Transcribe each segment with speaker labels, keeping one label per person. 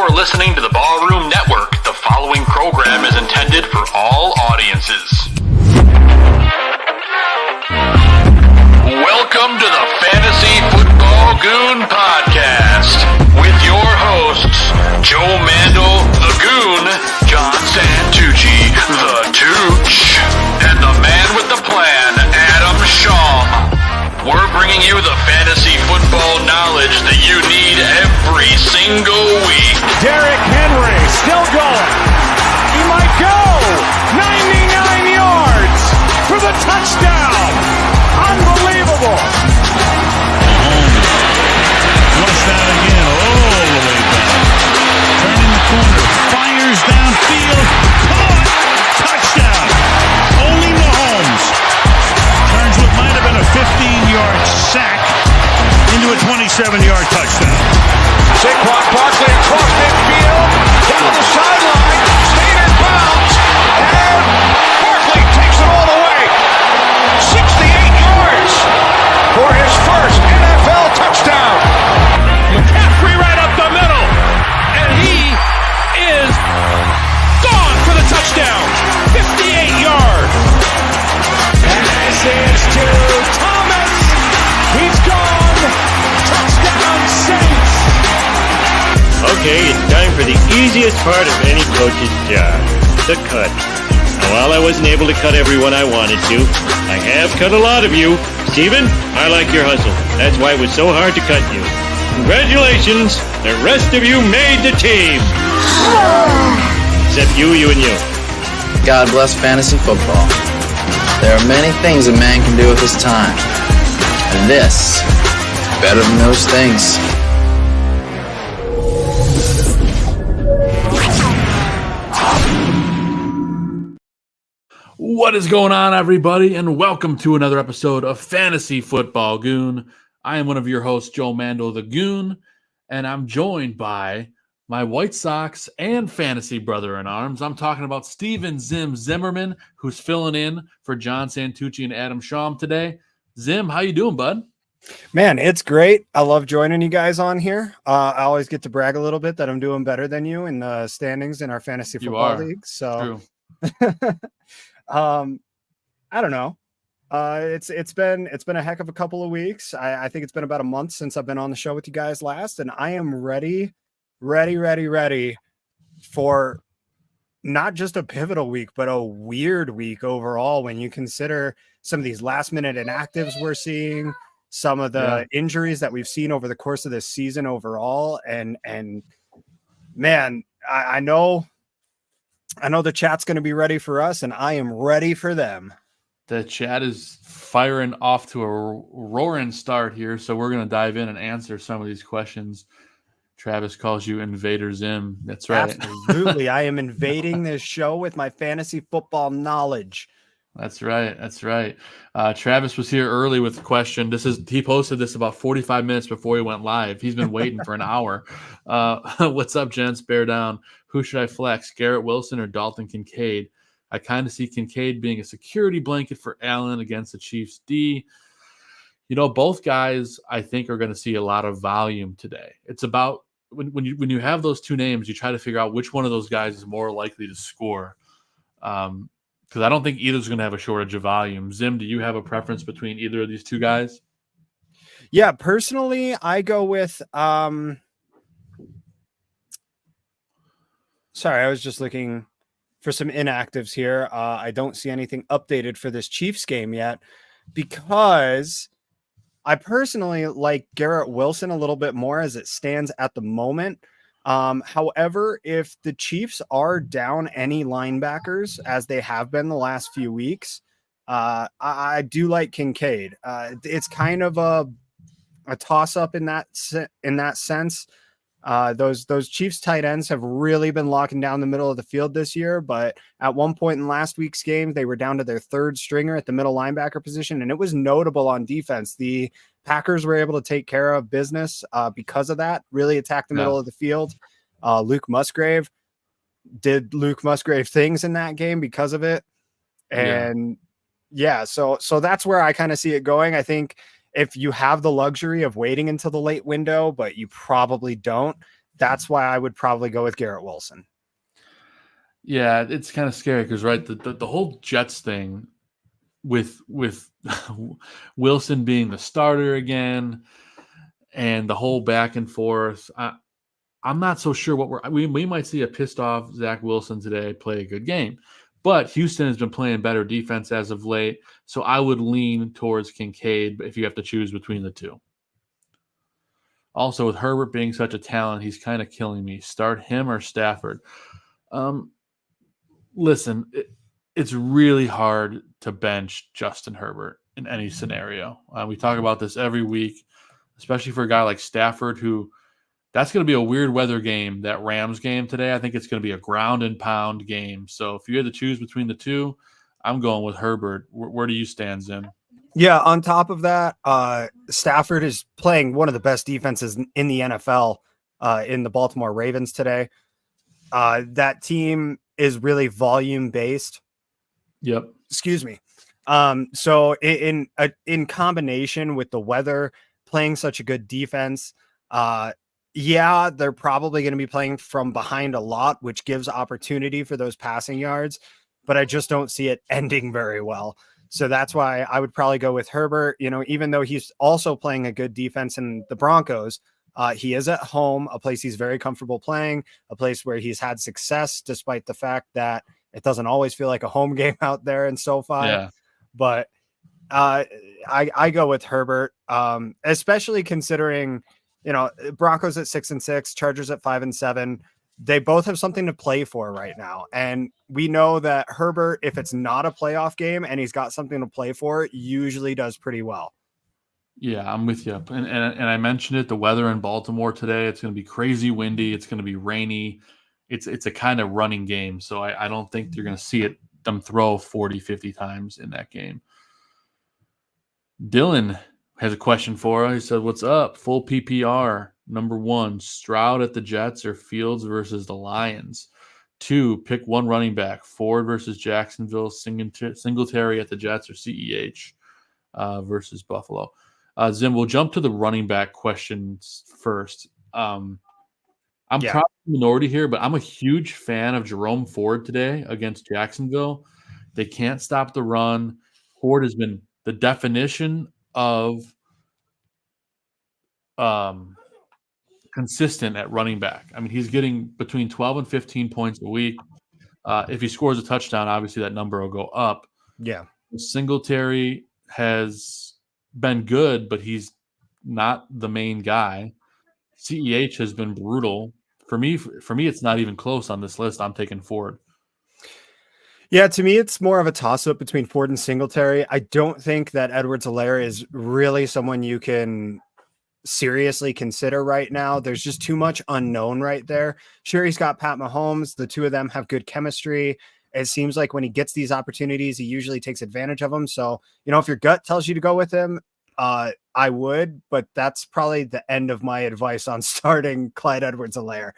Speaker 1: You're listening to the Ballroom Network. The following program is intended for all audiences. Welcome to the Fantasy Football Goon Podcast with your hosts, Joe Mandel, the Goon, John Santucci, the Tooch, and the man with the plan, Adam Shum. We're bringing you the fantasy football knowledge that you need every single week.
Speaker 2: Derrick Henry still going. He might go. 99 yards for the touchdown. Unbelievable.
Speaker 3: Flushed out again all the way back. Turning the corner. Fires downfield. Caught. Touchdown. Only Mahomes turns what might have been a 15-yard sack into a 27-yard touchdown.
Speaker 2: Saquon Barkley across midfield, down the sideline, stayed in bounds, and Barkley takes it all the way. 68 yards for his first NFL touchdown. McCaffrey right up the middle, and he is gone for the touchdown. 58 yards. Pass is to Thomas. He's gone. Touchdown Saints.
Speaker 4: Okay, it's time for the easiest part of any coach's job, the cut. Now, while I wasn't able to cut everyone I wanted to, I have cut a lot of you. Steven, I like your hustle. That's why it was so hard to cut you. Congratulations, the rest of you made the team. Except you, and you.
Speaker 5: God bless fantasy football. There are many things a man can do with his time. And this is better than those things.
Speaker 6: What is going on, everybody, and welcome to another episode of Fantasy Football Goon. I am one of your hosts, Joe Mandel, the Goon, and I'm joined by my White Sox and fantasy brother-in-arms. I'm talking about Steven Zim Zimmerman, who's filling in for John Santucci and Adam Shum today. Zim, how you doing, bud?
Speaker 7: Man, it's great. I love joining you guys on here. I always get to brag a little bit that I'm doing better than you in the standings in our fantasy football league. So, I don't know. It's been a heck of a couple of weeks. I think it's been about a month since I've been on the show with you guys last, and I am ready for not just a pivotal week, but a weird week overall when you consider some of these last minute inactives we're seeing, some of the injuries that we've seen over the course of this season overall. And man, I know the chat's going to be ready for us, and I am ready for them.
Speaker 6: The chat is firing off to a roaring start here, so we're going to dive in and answer some of these questions. Travis calls you Invader Zim. That's right.
Speaker 7: Absolutely. I am invading this show with my fantasy football knowledge.
Speaker 6: That's right. Travis was here early with the question. He posted this about 45 minutes before he went live. He's been waiting for an hour. What's up, gents? Bear down. Who should I flex, Garrett Wilson or Dalton Kincaid? I kind of see Kincaid being a security blanket for Allen against the Chiefs D. You know, both guys I think are going to see a lot of volume today. It's about when you have those two names, you try to figure out which one of those guys is more likely to score. Because I don't think either's going to have a shortage of volume. Zim, do you have a preference between either of these two guys?
Speaker 7: Yeah, personally, I go with sorry, I was just looking for some inactives here. I don't see anything updated for this Chiefs game yet because I personally like Garrett Wilson a little bit more as it stands at the moment. However, if the Chiefs are down any linebackers as they have been the last few weeks, I do like Kincaid. It's kind of a toss-up in that sense. Those Chiefs tight ends have really been locking down the middle of the field this year, but at one point in last week's game, they were down to their third stringer at the middle linebacker position, and it was notable on defense. The Packers were able to take care of business because of that, really attack the middle of the field. Luke Musgrave did Luke Musgrave things in that game because of it. And so that's where I kind of see it going. I think if you have the luxury of waiting until the late window, but you probably don't, that's why I would probably go with Garrett Wilson.
Speaker 6: Yeah, it's kind of scary because the whole Jets thing with Wilson being the starter again and the whole back and forth. I'm not so sure what we might see a pissed off Zach Wilson today play a good game, but Houston has been playing better defense as of late, so I would lean towards Kincaid if you have to choose between the two. Also, with Herbert being such a talent, he's kind of killing me. Start him or Stafford. Listen, it's really hard to bench Justin Herbert in any scenario. We talk about this every week, especially for a guy like Stafford, who that's going to be a weird weather game, that Rams game today. I think it's going to be a ground and pound game. So if you had to choose between the two, I'm going with Herbert. Where do you stand, Zim?
Speaker 7: Yeah, on top of that, Stafford is playing one of the best defenses in the NFL in the Baltimore Ravens today. That team is really volume based.
Speaker 6: Yep.
Speaker 7: Excuse me. So in combination with the weather, playing such a good defense, yeah, they're probably going to be playing from behind a lot, which gives opportunity for those passing yards, but I just don't see it ending very well. So that's why I would probably go with Herbert. You know, even though he's also playing a good defense in the Broncos, he is at home, a place he's very comfortable playing, a place where he's had success, despite the fact that it doesn't always feel like a home game out there in SoFi.
Speaker 6: Yeah.
Speaker 7: But I go with Herbert, especially considering, you know, Broncos at 6-6, Chargers at 5-7. They both have something to play for right now. And we know that Herbert, if it's not a playoff game and he's got something to play for, usually does pretty well.
Speaker 6: Yeah, I'm with you. And I mentioned it, the weather in Baltimore today, it's going to be crazy windy. It's going to be rainy. It's a kind of running game. So I don't think you're going to see them throw 40, 50 times in that game. Dylan has a question for us. He said, what's up? Full PPR. Number 1, Stroud at the Jets or Fields versus the Lions. 2, pick one running back. Ford versus Jacksonville. Singletary at the Jets or CEH versus Buffalo. Zim, we'll jump to the running back questions first. I'm probably the minority here, but I'm a huge fan of Jerome Ford today against Jacksonville. They can't stop the run. Ford has been the definition of consistent at running back. I mean, he's getting between 12 and 15 points a week. If he scores a touchdown, obviously that number will go up.
Speaker 7: Yeah.
Speaker 6: Singletary has been good, but he's not the main guy. CEH has been brutal. For me, it's not even close on this list. I'm taking Ford.
Speaker 7: Yeah, to me, it's more of a toss-up between Ford and Singletary. I don't think that Edwards-Helaire is really someone you can seriously consider right now. There's just too much unknown right there. Sure, he's got Pat Mahomes. The two of them have good chemistry. It seems like when he gets these opportunities, he usually takes advantage of them. So, you know, if your gut tells you to go with him, I would, but that's probably the end of my advice on starting Clyde Edwards-Helaire.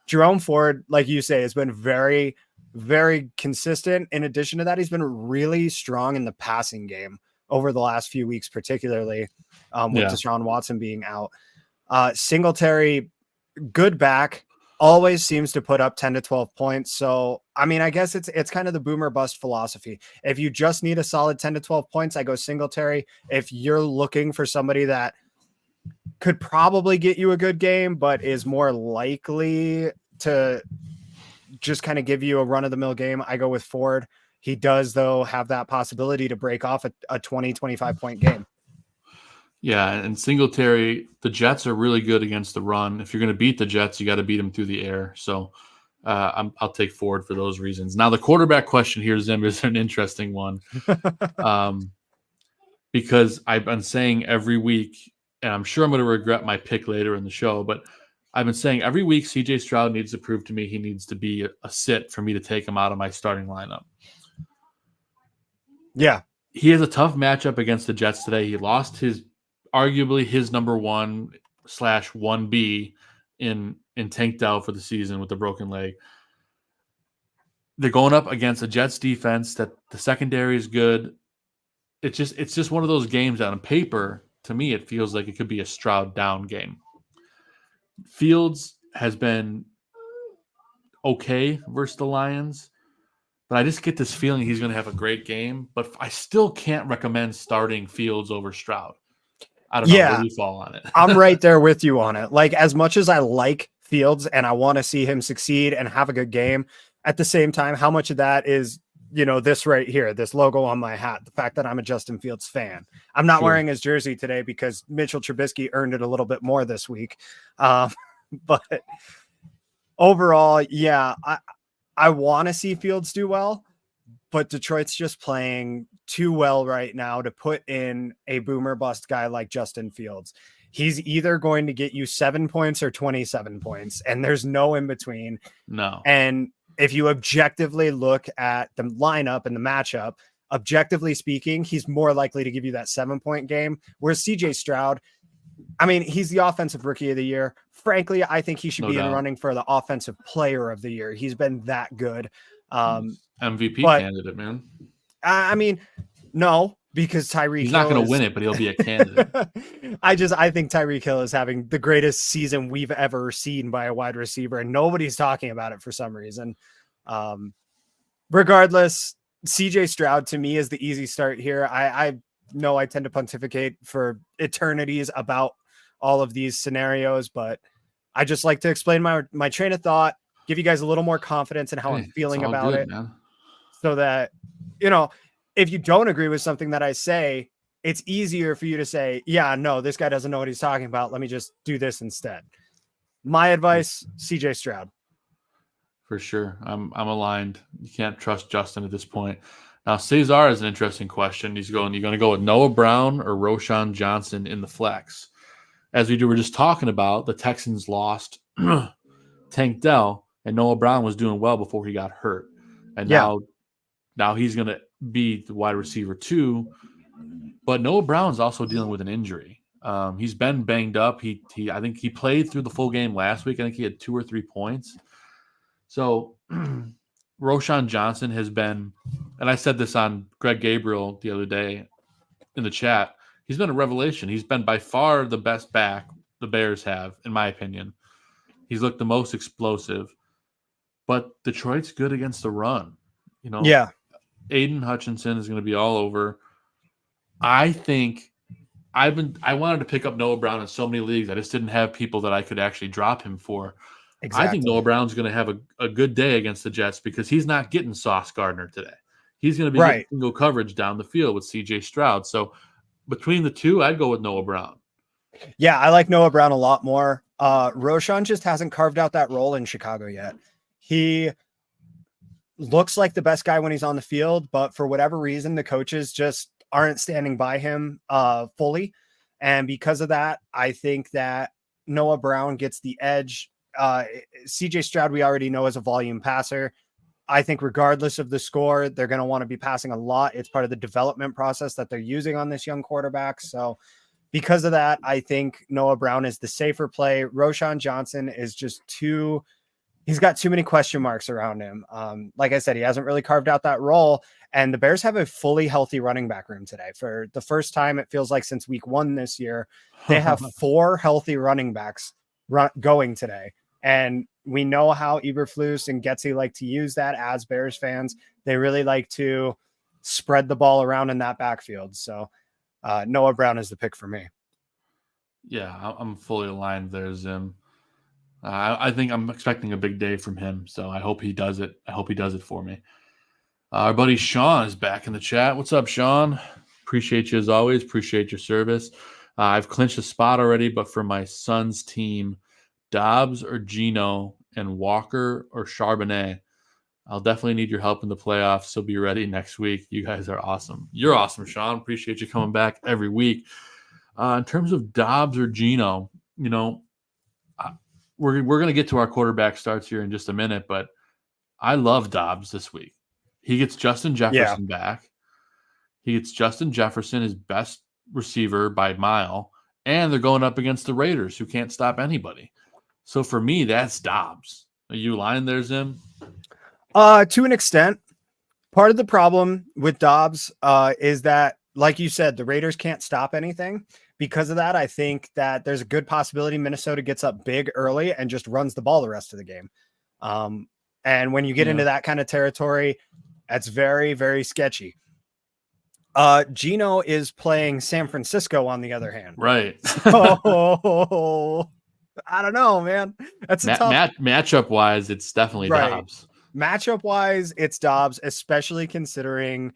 Speaker 7: Jerome Ford, like you say, has been very, very consistent. In addition to that, he's been really strong in the passing game over the last few weeks, particularly with Deshaun Watson being out. Singletary, good back, always seems to put up 10 to 12 points. So, I mean, I guess it's kind of the boomer bust philosophy. If you just need a solid 10 to 12 points, I go Singletary. If you're looking for somebody that could probably get you a good game, but is more likely to just kind of give you a run of the mill game, I go with Ford. He does, though, have that possibility to break off a 20, 25 point game.
Speaker 6: Yeah, and Singletary, the Jets are really good against the run. If you're going to beat the Jets, you got to beat them through the air. So I'll take Ford for those reasons. Now, the quarterback question here, Zim, is an interesting one because I've been saying every week, and I'm sure I'm going to regret my pick later in the show, but I've been saying every week CJ Stroud needs to prove to me he needs to be a sit for me to take him out of my starting lineup.
Speaker 7: Yeah.
Speaker 6: He has a tough matchup against the Jets today. He lost arguably his number 1/1B in Tank Dell for the season with the broken leg. They're going up against a Jets defense that the secondary is good. It's just one of those games that on paper, to me, it feels like it could be a Stroud down game. Fields has been okay versus the Lions, but I just get this feeling he's going to have a great game. But I still can't recommend starting Fields over Stroud. I don't know. Where do you fall on it?
Speaker 7: I'm right there with you on it. Like, as much as I like Fields and I want to see him succeed and have a good game, at the same time, how much of that is, this right here, this logo on my hat, the fact that I'm a Justin Fields fan. I'm not wearing his jersey today because Mitchell Trubisky earned it a little bit more this week. But overall, yeah, I want to see Fields do well, but Detroit's just playing too well right now to put in a boomer bust guy like Justin Fields. He's either going to get you 7 points or 27 points, and there's no in between.
Speaker 6: No.
Speaker 7: And if you objectively look at the lineup and the matchup, objectively speaking, he's more likely to give you that 7-point game. Whereas CJ Stroud, I mean, he's the offensive rookie of the year. Frankly, I think he should be in the running for the offensive player of the year. He's been that good.
Speaker 6: MVP candidate, man.
Speaker 7: I mean, no, because Tyreek
Speaker 6: He's not going to win it, but he'll be a candidate.
Speaker 7: I think Tyreek Hill is having the greatest season we've ever seen by a wide receiver, and nobody's talking about it for some reason. Regardless, CJ Stroud to me is the easy start here. I know I tend to pontificate for eternities about all of these scenarios, but I just like to explain my train of thought, give you guys a little more confidence in how I'm feeling about it, man. So that, if you don't agree with something that I say, it's easier for you to say, yeah, no, this guy doesn't know what he's talking about. Let me just do this instead. My advice, CJ Stroud.
Speaker 6: For sure. I'm aligned. You can't trust Justin at this point. Now, Cesar is an interesting question. You're going to go with Noah Brown or Roschon Johnson in the flex. As we were just talking about, the Texans lost Tank Dell, and Noah Brown was doing well before he got hurt. And now he's going to be the wide receiver too. But Noah Brown's also dealing with an injury. He's been banged up. I think he played through the full game last week. I think he had 2 or 3 points. So Roschon Johnson has been, and I said this on Greg Gabriel the other day in the chat, he's been a revelation. He's been by far the best back the Bears have, in my opinion. He's looked the most explosive. But Detroit's good against the run. Aiden Hutchinson is going to be all over. I think I wanted to pick up Noah Brown in so many leagues. I just didn't have people that I could actually drop him for. Exactly. I think Noah Brown's going to have a good day against the Jets because he's not getting Sauce Gardner today. He's going to be getting single coverage down the field with CJ Stroud. So between the two, I'd go with Noah Brown.
Speaker 7: Yeah, I like Noah Brown a lot more. Roschon just hasn't carved out that role in Chicago yet. He looks like the best guy when he's on the field, but for whatever reason, the coaches just aren't standing by him fully. And because of that, I think that Noah Brown gets the edge. CJ Stroud, we already know, is a volume passer. I think regardless of the score, they're going to want to be passing a lot. It's part of the development process that they're using on this young quarterback. So because of that, I think Noah Brown is the safer play. Roschon Johnson is just he's got too many question marks around him. Like I said, he hasn't really carved out that role, and the Bears have a fully healthy running back room today. For the first time, it feels like since week 1 this year, they have 4 healthy running backs going today. And we know how Eberflus and Getsy like to use that as Bears fans. They really like to spread the ball around in that backfield. So Noah Brown is the pick for me.
Speaker 6: Yeah, I'm fully aligned there, Zim. I think I'm expecting a big day from him, so I hope he does it. I hope he does it for me. Our buddy Sean is back in the chat. What's up, Sean? Appreciate you as always. Appreciate your service. I've clinched a spot already, but for my son's team, Dobbs or Geno and Walker or Charbonnet, I'll definitely need your help in the playoffs, so be ready next week. You guys are awesome. You're awesome, Sean. Appreciate you coming back every week. In terms of Dobbs or Geno, we're going to get to our quarterback starts here in just a minute, but I love Dobbs this week. He gets Justin Jefferson back. He gets Justin Jefferson, his best receiver by a mile, and they're going up against the Raiders, who can't stop anybody. So for me, that's Dobbs. Are you lying there, Zim?
Speaker 7: To an extent. Part of the problem with Dobbs is that, like you said, the Raiders can't stop anything. Because of that, I think that there's a good possibility Minnesota gets up big early and just runs the ball the rest of the game. And when you get into that kind of territory, that's very, very sketchy. Gino is playing San Francisco on the other hand.
Speaker 6: Right.
Speaker 7: Oh, I don't know, man. That's a tough
Speaker 6: matchup wise. It's definitely Dobbs.
Speaker 7: Matchup wise, it's Dobbs, especially considering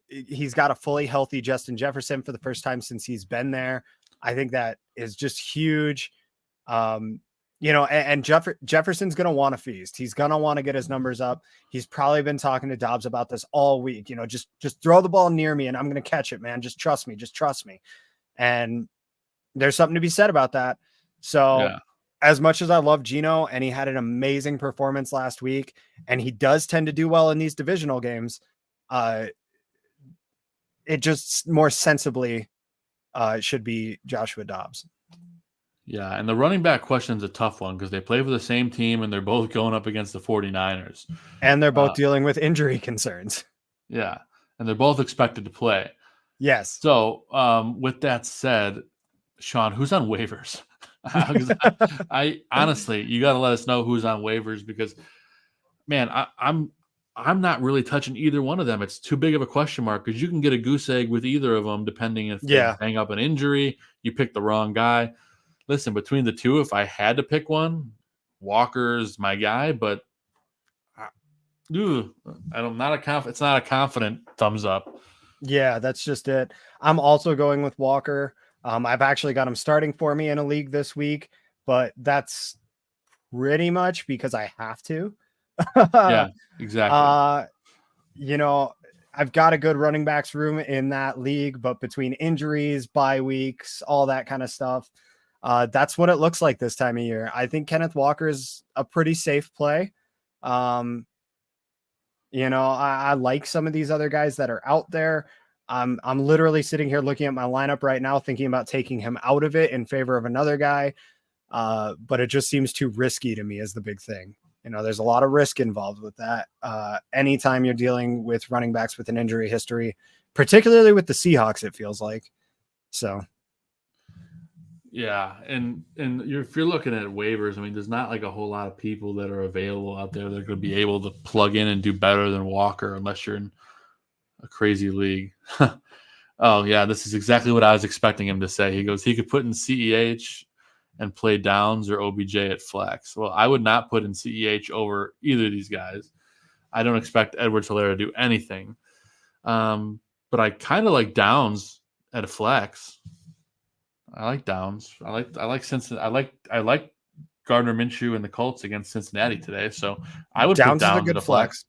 Speaker 7: he's got a fully healthy Justin Jefferson for the first time since he's been there. I think that is just huge. And Jefferson's going to want to feast. He's going to want to get his numbers up. He's probably been talking to Dobbs about this all week. Just throw the ball near me and I'm going to catch it, man. Just trust me. And there's something to be said about that. So as much as I love Gino and he had an amazing performance last week and he does tend to do well in these divisional games, it just more sensibly should be Joshua Dobbs.
Speaker 6: Yeah, and the running back question is a tough one because they play for the same team and they're both going up against the 49ers.
Speaker 7: And they're both dealing with injury concerns.
Speaker 6: Yeah, and they're both expected to play.
Speaker 7: Yes.
Speaker 6: So with that said, Sean, who's on waivers? I honestly, you got to let us know who's on waivers because, man, I'm not really touching either one of them. It's too big of a question mark because you can get a goose egg with either of them depending if they hang up an injury, you pick the wrong guy. Listen, between the two, if I had to pick one, Walker's my guy, but it's not a confident thumbs up.
Speaker 7: Yeah, that's just it. I'm also going with Walker. I've actually got him starting for me in a league this week, but that's pretty much because I have to.
Speaker 6: Yeah, exactly.
Speaker 7: I've got a good running backs room in that league, but between injuries, bye weeks, all that kind of stuff, that's what it looks like this time of year. I think Kenneth Walker is a pretty safe play. I like some of these other guys that are out there. I'm literally sitting here looking at my lineup right now, thinking about taking him out of it in favor of another guy. But it just seems too risky to me is the big thing. There's a lot of risk involved with that. Anytime you're dealing with running backs with an injury history, particularly with the Seahawks, it feels like. So.
Speaker 6: Yeah. And if you're looking at waivers, I mean, there's not like a whole lot of people that are available out there that are going to be able to plug in and do better than Walker unless you're in a crazy league. Oh yeah. This is exactly what I was expecting him to say. He goes, he could put in CEH and play Downs or OBJ at flex. Well, I would not put in CEH over either of these guys. I don't expect Edwards-Helaire to do anything. But I kind of like Downs at a flex. I like Downs. I like Cincinnati. I like Gardner Minshew and the Colts against Cincinnati today. So I would
Speaker 7: Downs
Speaker 6: put Downs
Speaker 7: is a good
Speaker 6: at a flex.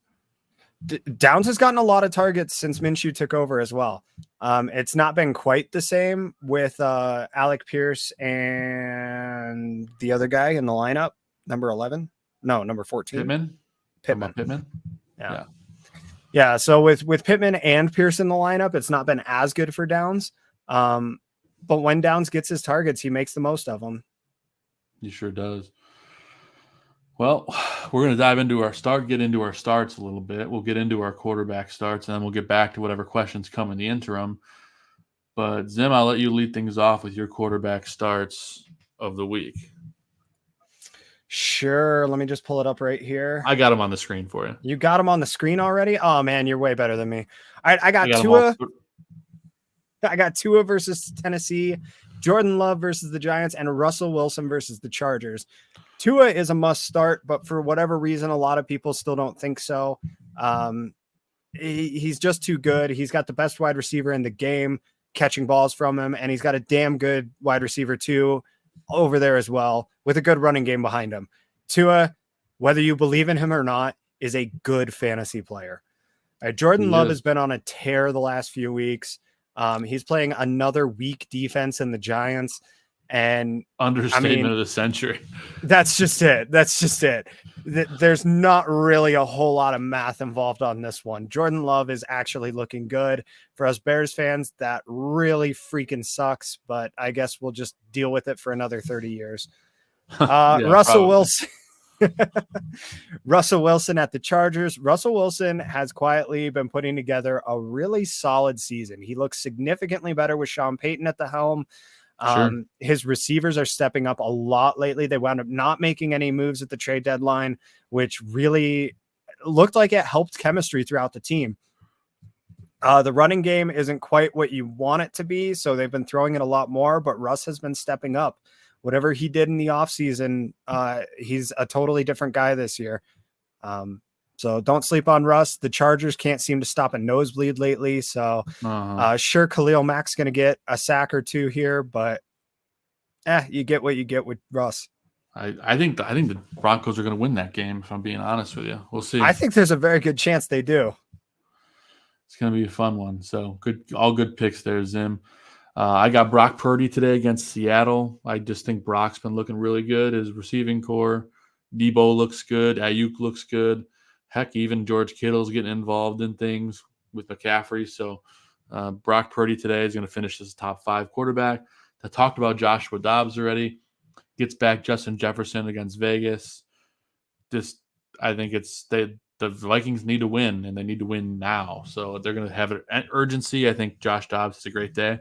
Speaker 7: Downs has gotten a lot of targets since Minshew took over as well. It's not been quite the same with Alec Pierce and the other guy in the lineup, number 11. No, number 14.
Speaker 6: Pittman.
Speaker 7: Yeah. So with Pittman and Pierce in the lineup, it's not been as good for Downs. But when Downs gets his targets, he makes the most of them.
Speaker 6: He sure does. Well, we're going to get into our starts a little bit. We'll get into our quarterback starts, and then we'll get back to whatever questions come in the interim. But, Zim, I'll let you lead things off with your quarterback starts of the week.
Speaker 7: Sure. Let me just pull it up right here.
Speaker 6: I got him on the screen for you.
Speaker 7: You got him on the screen already? Oh, man, you're way better than me. All right, I got Tua. I got Tua versus Tennessee, Jordan Love versus the Giants, and Russell Wilson versus the Chargers. Tua is a must start, but for whatever reason, a lot of people still don't think so. He's just too good. He's got the best wide receiver in the game catching balls from him, and he's got a damn good wide receiver too over there as well with a good running game behind him. Tua, whether you believe in him or not, is a good fantasy player. Jordan Love has been on a tear the last few weeks. He's playing another weak defense in the Giants, and
Speaker 6: understatement of the century.
Speaker 7: That's just it. There's not really a whole lot of math involved on this one. Jordan Love is actually looking good. For us Bears fans, that really freaking sucks, but I guess we'll just deal with it for another 30 years. Russell Wilson. Russell Wilson at the Chargers. Russell Wilson has quietly been putting together a really solid season. He looks significantly better with Sean Payton at the helm.
Speaker 6: Sure.
Speaker 7: His receivers are stepping up a lot lately. They wound up not making any moves at the trade deadline, which really looked like it helped chemistry throughout the team. The running game isn't quite what you want it to be, so they've been throwing it a lot more, but Russ has been stepping up. Whatever he did in the offseason, he's a totally different guy this year. So don't sleep on Russ. The Chargers can't seem to stop a nosebleed lately. So sure, Khalil Mack's going to get a sack or two here, but you get what you get with Russ.
Speaker 6: I think the Broncos are going to win that game, if I'm being honest with you. We'll see.
Speaker 7: I think there's a very good chance they do.
Speaker 6: It's going to be a fun one. So all good picks there, Zim. I got Brock Purdy today against Seattle. I just think Brock's been looking really good. His receiving core, Debo looks good. Ayuk looks good. Heck, even George Kittle's getting involved in things with McCaffrey. So Brock Purdy today is going to finish as a top 5 quarterback. I talked about Joshua Dobbs already. Gets back Justin Jefferson against Vegas. I think the Vikings need to win, and they need to win now. So they're going to have an urgency. I think Josh Dobbs has a great day.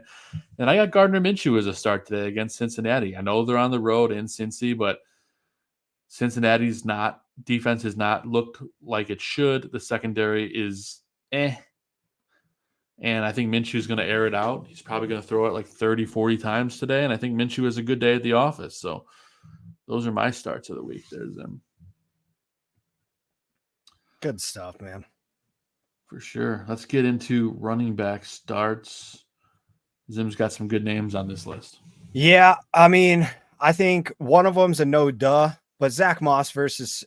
Speaker 6: And I got Gardner Minshew as a start today against Cincinnati. I know they're on the road in Cincy, but Cincinnati's defense has not looked like it should. The secondary is And I think Minshew's going to air it out. He's probably going to throw it like 30, 40 times today. And I think Minshew has a good day at the office. So those are my starts of the week. There's them.
Speaker 7: Good stuff, man.
Speaker 6: For sure. Let's get into running back starts. Zim's got some good names on this list.
Speaker 7: Yeah, I mean, I think one of them's a no duh, but Zach Moss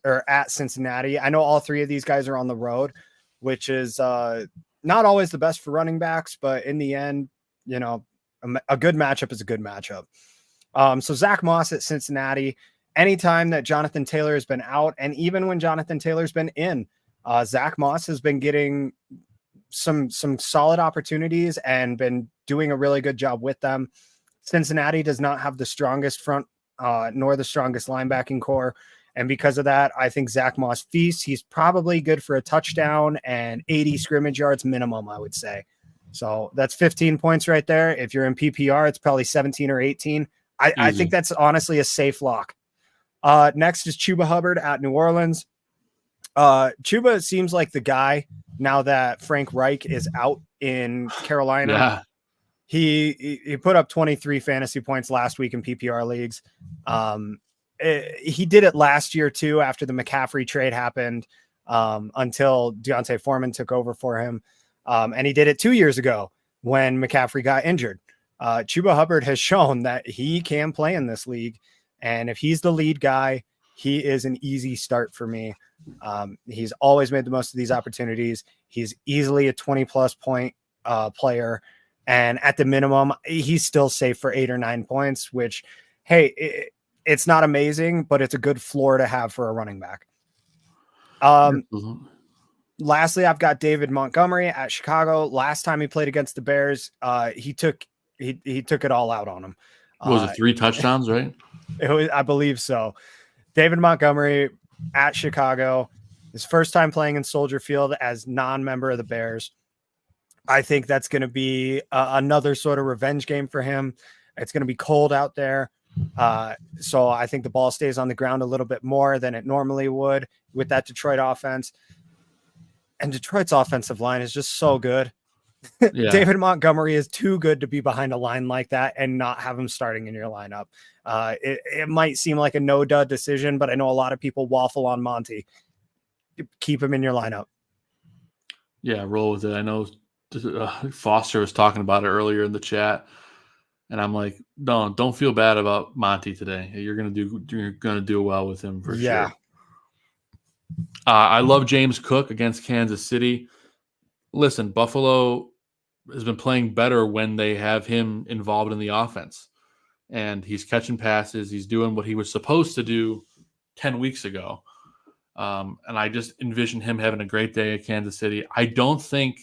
Speaker 7: at Cincinnati. I know all three of these guys are on the road, which is not always the best for running backs, but in the end, a good matchup is a good matchup. So Zach Moss at Cincinnati, anytime that Jonathan Taylor has been out, and even when Jonathan Taylor's been in, Zach Moss has been getting some solid opportunities and been doing a really good job with them. Cincinnati does not have the strongest front nor the strongest linebacking core. And because of that, I think Zach Moss feasts. He's probably good for a touchdown and 80 scrimmage yards minimum, I would say. So that's 15 points right there. If you're in PPR, it's probably 17 or 18. I think that's honestly a safe lock. Next is Chuba Hubbard at New Orleans. Chuba seems like the guy now that Frank Reich is out in Carolina.
Speaker 6: Yeah.
Speaker 7: He put up 23 fantasy points last week in PPR leagues. He did it last year too, after the McCaffrey trade happened, until Deontay Foreman took over for him. And he did it 2 years ago when McCaffrey got injured. Chuba Hubbard has shown that he can play in this league. And if he's the lead guy, he is an easy start for me. He's always made the most of these opportunities. He's easily a 20-plus point player. And at the minimum, he's still safe for 8 or 9 points, which, hey, it's not amazing, but it's a good floor to have for a running back. Lastly, I've got David Montgomery at Chicago. Last time he played against the Bears, he took it all out on him.
Speaker 6: Was it 3 touchdowns, right?
Speaker 7: I believe so. David Montgomery at Chicago, his first time playing in Soldier Field as non-member of the Bears. I think that's going to be another sort of revenge game for him. It's going to be cold out there. So I think the ball stays on the ground a little bit more than it normally would with that Detroit offense. And Detroit's offensive line is just so good. Yeah. David Montgomery is too good to be behind a line like that and not have him starting in your lineup. It might seem like a no-dud decision, but I know a lot of people waffle on Monty. Keep him in your lineup.
Speaker 6: Yeah, roll with it. I know Foster was talking about it earlier in the chat, and I'm like, don't feel bad about Monty today. You're gonna do well with him for sure. I love James Cook against Kansas City. Listen, Buffalo has been playing better when they have him involved in the offense, and he's catching passes. He's doing what he was supposed to do 10 weeks ago. And I just envision him having a great day at Kansas City. I don't think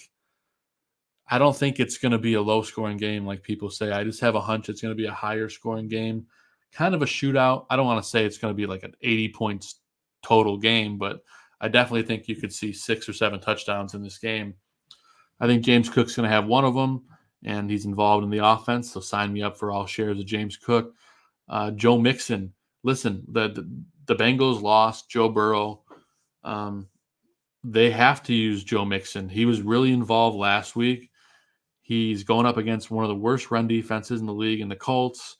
Speaker 6: it's going to be a low-scoring game like people say. I just have a hunch it's going to be a higher-scoring game, kind of a shootout. I don't want to say it's going to be like an 80 points total game, but I definitely think you could see 6 or 7 touchdowns in this game. I think James Cook's going to have one of them, and he's involved in the offense, so sign me up for all shares of James Cook. Joe Mixon, listen, the Bengals lost Joe Burrow. They have to use Joe Mixon. He was really involved last week. He's going up against one of the worst run defenses in the league in the Colts.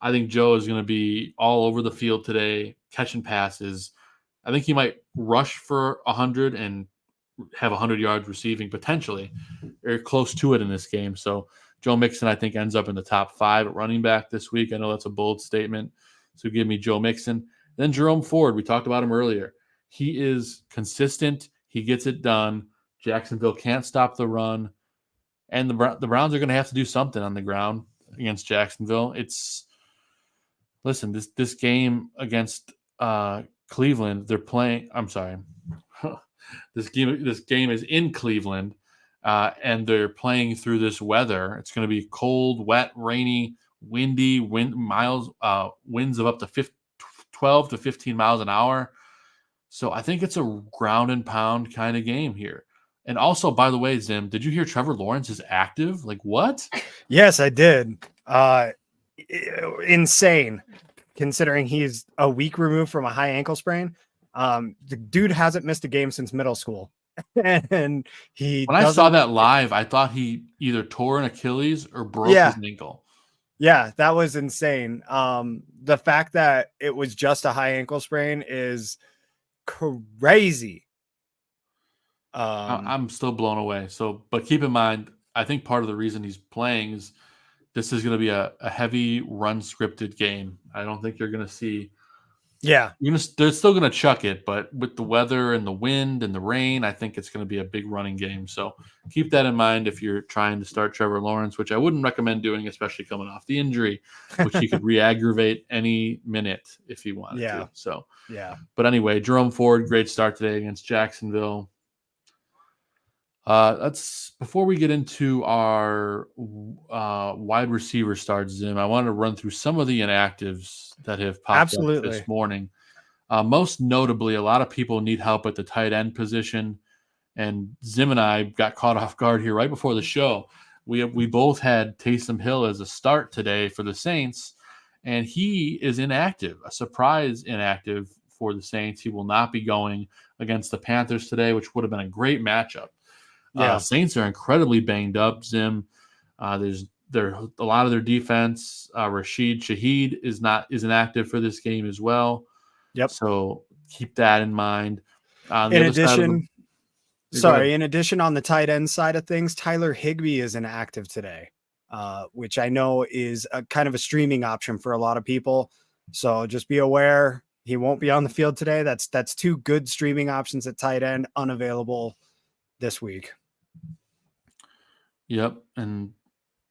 Speaker 6: I think Joe is going to be all over the field today, catching passes. I think he might rush for 100 and have 100 yards receiving potentially, or close to it in this game. So Joe Mixon, I think, ends up in the top 5 at running back this week. I know that's a bold statement. So give me Joe Mixon. Then Jerome Ford, we talked about him earlier. He is consistent. He gets it done. Jacksonville can't stop the run. And the Browns are going to have to do something on the ground against Jacksonville. Listen, this game against Cleveland, they're playing. I'm sorry. This game is in Cleveland, and they're playing through this weather. It's going to be cold, wet, rainy, windy, winds of up to 12 to 15 miles an hour. So I think it's a ground and pound kind of game here. And also, by the way, Zim, did you hear Trevor Lawrence is active? Like, what?
Speaker 7: Yes, I did. Insane, considering he's a week removed from a high ankle sprain. The dude hasn't missed a game since middle school. And when
Speaker 6: I saw that live, I thought he either tore an Achilles or broke his ankle.
Speaker 7: Yeah, that was insane. The fact that it was just a high ankle sprain is crazy.
Speaker 6: I'm still blown away. So, but keep in mind, I think part of the reason he's playing is this is going to be a heavy run scripted game. I don't think you're going to see.
Speaker 7: Yeah,
Speaker 6: they're still going to chuck it, but with the weather and the wind and the rain, I think it's going to be a big running game. So keep that in mind if you're trying to start Trevor Lawrence, which I wouldn't recommend doing, especially coming off the injury, which he could re-aggravate any minute if he wanted to. So, but anyway, Jerome Ford, great start today against Jacksonville. That's before we get into our wide receiver starts, Zim. I wanted to run through some of the inactives that have popped up this morning. Most notably, a lot of people need help at the tight end position, and Zim and I got caught off guard here right before the show. We both had Taysom Hill as a start today for the Saints, and he is inactive, a surprise inactive for the Saints. He will not be going against the Panthers today, which would have been a great matchup. Saints are incredibly banged up, Zim. There's a lot of their defense. Rashid Shaheed is inactive for this game as well.
Speaker 7: Yep.
Speaker 6: So keep that in mind.
Speaker 7: In addition, on the tight end side of things, Tyler Higbee is inactive today, which I know is a kind of a streaming option for a lot of people. So just be aware he won't be on the field today. That's 2 good streaming options at tight end unavailable this week.
Speaker 6: Yep, and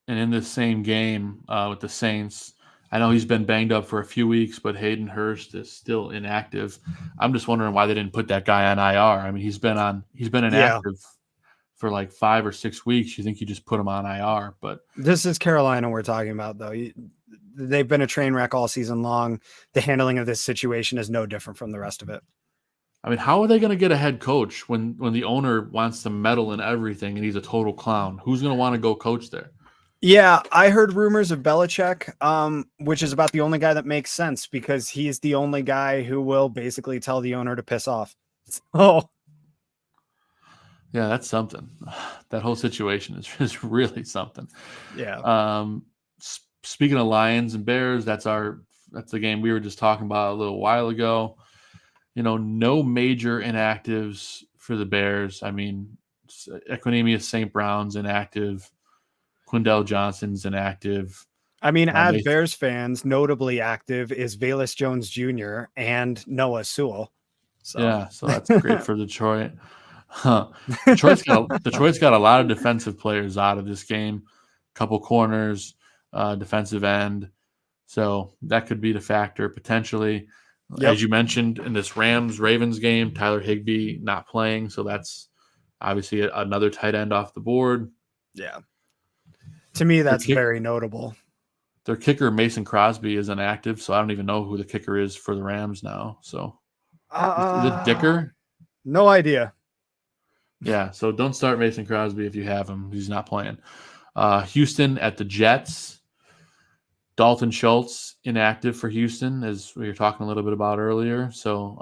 Speaker 6: in this same game with the Saints, I know he's been banged up for a few weeks, but Hayden Hurst is still inactive. I'm just wondering why they didn't put that guy on IR. I mean, he's been inactive for like 5 or 6 weeks. You think you just put him on IR, but
Speaker 7: this is Carolina we're talking about, though. They've been a train wreck all season long. The handling of this situation is no different from the rest of it.
Speaker 6: I mean, how are they going to get a head coach when the owner wants to meddle in everything and he's a total clown? Who's going to want to go coach there?
Speaker 7: Yeah, I heard rumors of Belichick, which is about the only guy that makes sense because he's the only guy who will basically tell the owner to piss off. Oh,
Speaker 6: yeah, that's something. That whole situation is really something.
Speaker 7: Yeah.
Speaker 6: Speaking of Lions and Bears, that's the game we were just talking about a little while ago. No major inactives for the Bears. I mean, Equanimeous St. Brown's inactive. Quindell Johnson's inactive.
Speaker 7: I mean, as Bears fans, notably active is Velus Jones Jr. and Noah Sewell.
Speaker 6: So that's great for Detroit. Detroit's got a lot of defensive players out of this game. A couple corners, defensive end. So that could be the factor potentially. Yep. As you mentioned in this Rams-Ravens game, Tyler Higbee not playing, so that's obviously another tight end off the board.
Speaker 7: Yeah. To me, that's very notable.
Speaker 6: Their kicker, Mason Crosby, is inactive, so I don't even know who the kicker is for the Rams now. So Is it Dicker?
Speaker 7: No idea.
Speaker 6: Yeah, so don't start Mason Crosby if you have him. He's not playing. Houston at the Jets. Dalton Schultz inactive for Houston, as we were talking a little bit about earlier. So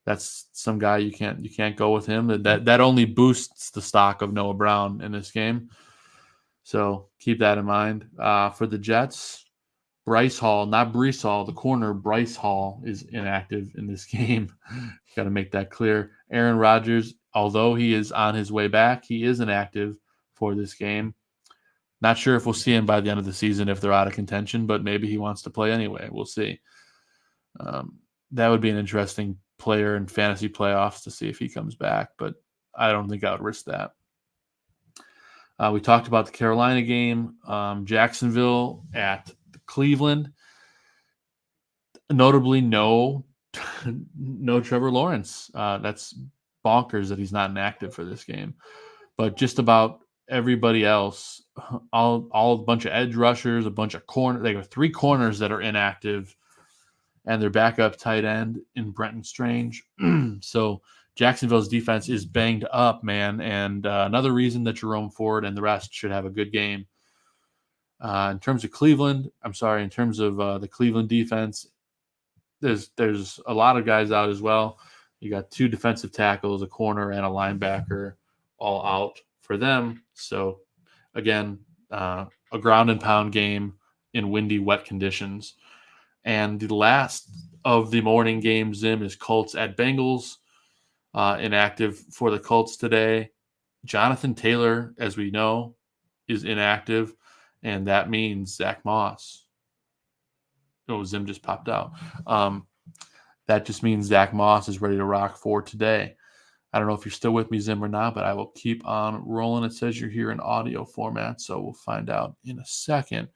Speaker 6: that's some guy you can't go with him. That only boosts the stock of Noah Brown in this game. So keep that in mind. For the Jets, Bryce Hall, not Brees Hall, the corner, Bryce Hall is inactive in this game. Got to make that clear. Aaron Rodgers, although he is on his way back, he is inactive for this game. Not sure if we'll see him by the end of the season if they're out of contention, but maybe he wants to play anyway. We'll see. That would be an interesting player in fantasy playoffs to see if he comes back, but I don't think I would risk that. We talked about the Carolina game, Jacksonville at Cleveland. Notably, no Trevor Lawrence. That's bonkers that he's not inactive for this game. But just about everybody else, all a bunch of edge rushers, a bunch of corners. They have 3 corners that are inactive, and their backup tight end in Brenton Strange. So Jacksonville's defense is banged up, man, and another reason that Jerome Ford and the rest should have a good game. In terms of the Cleveland defense, there's a lot of guys out as well. You got 2 defensive tackles, a corner, and a linebacker all out for them. So, again, a ground and pound game in windy, wet conditions. And the last of the morning game, Zim, is Colts at Bengals. Inactive for the Colts today. Jonathan Taylor, as we know, is inactive, and that means Zach Moss. Oh, Zim just popped out. That just means Zach Moss is ready to rock for today. I don't know if you're still with me, Zim, or not, but I will keep on rolling. It says you're here in audio format, so we'll find out in a second.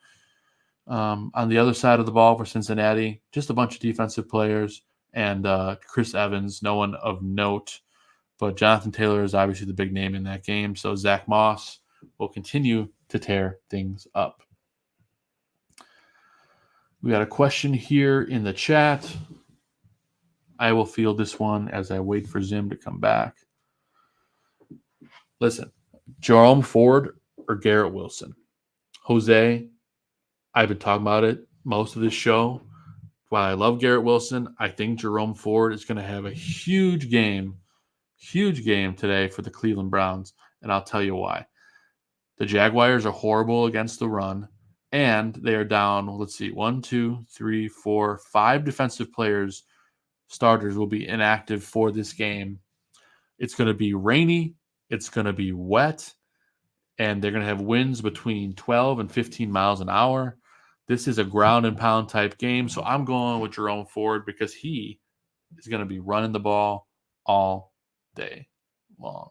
Speaker 6: On the other side of the ball for Cincinnati, just a bunch of defensive players and Chris Evans, no one of note. But Jonathan Taylor is obviously the big name in that game, so Zach Moss will continue to tear things up. We got a question here in the chat. I will field this one as I wait for Zim to come back. Listen, Jerome Ford or Garrett Wilson? Jose, I've been talking about it most of this show. While I love Garrett Wilson, I think Jerome Ford is going to have a huge game today for the Cleveland Browns, and I'll tell you why. The Jaguars are horrible against the run, and they are down, 1, 2, 3, 4, 5 defensive players. Starters will be inactive for this game. It's going to be rainy. It's going to be wet. And they're going to have winds between 12 and 15 miles an hour. This is a ground and pound type game. So I'm going with Jerome Ford because he is going to be running the ball all day long.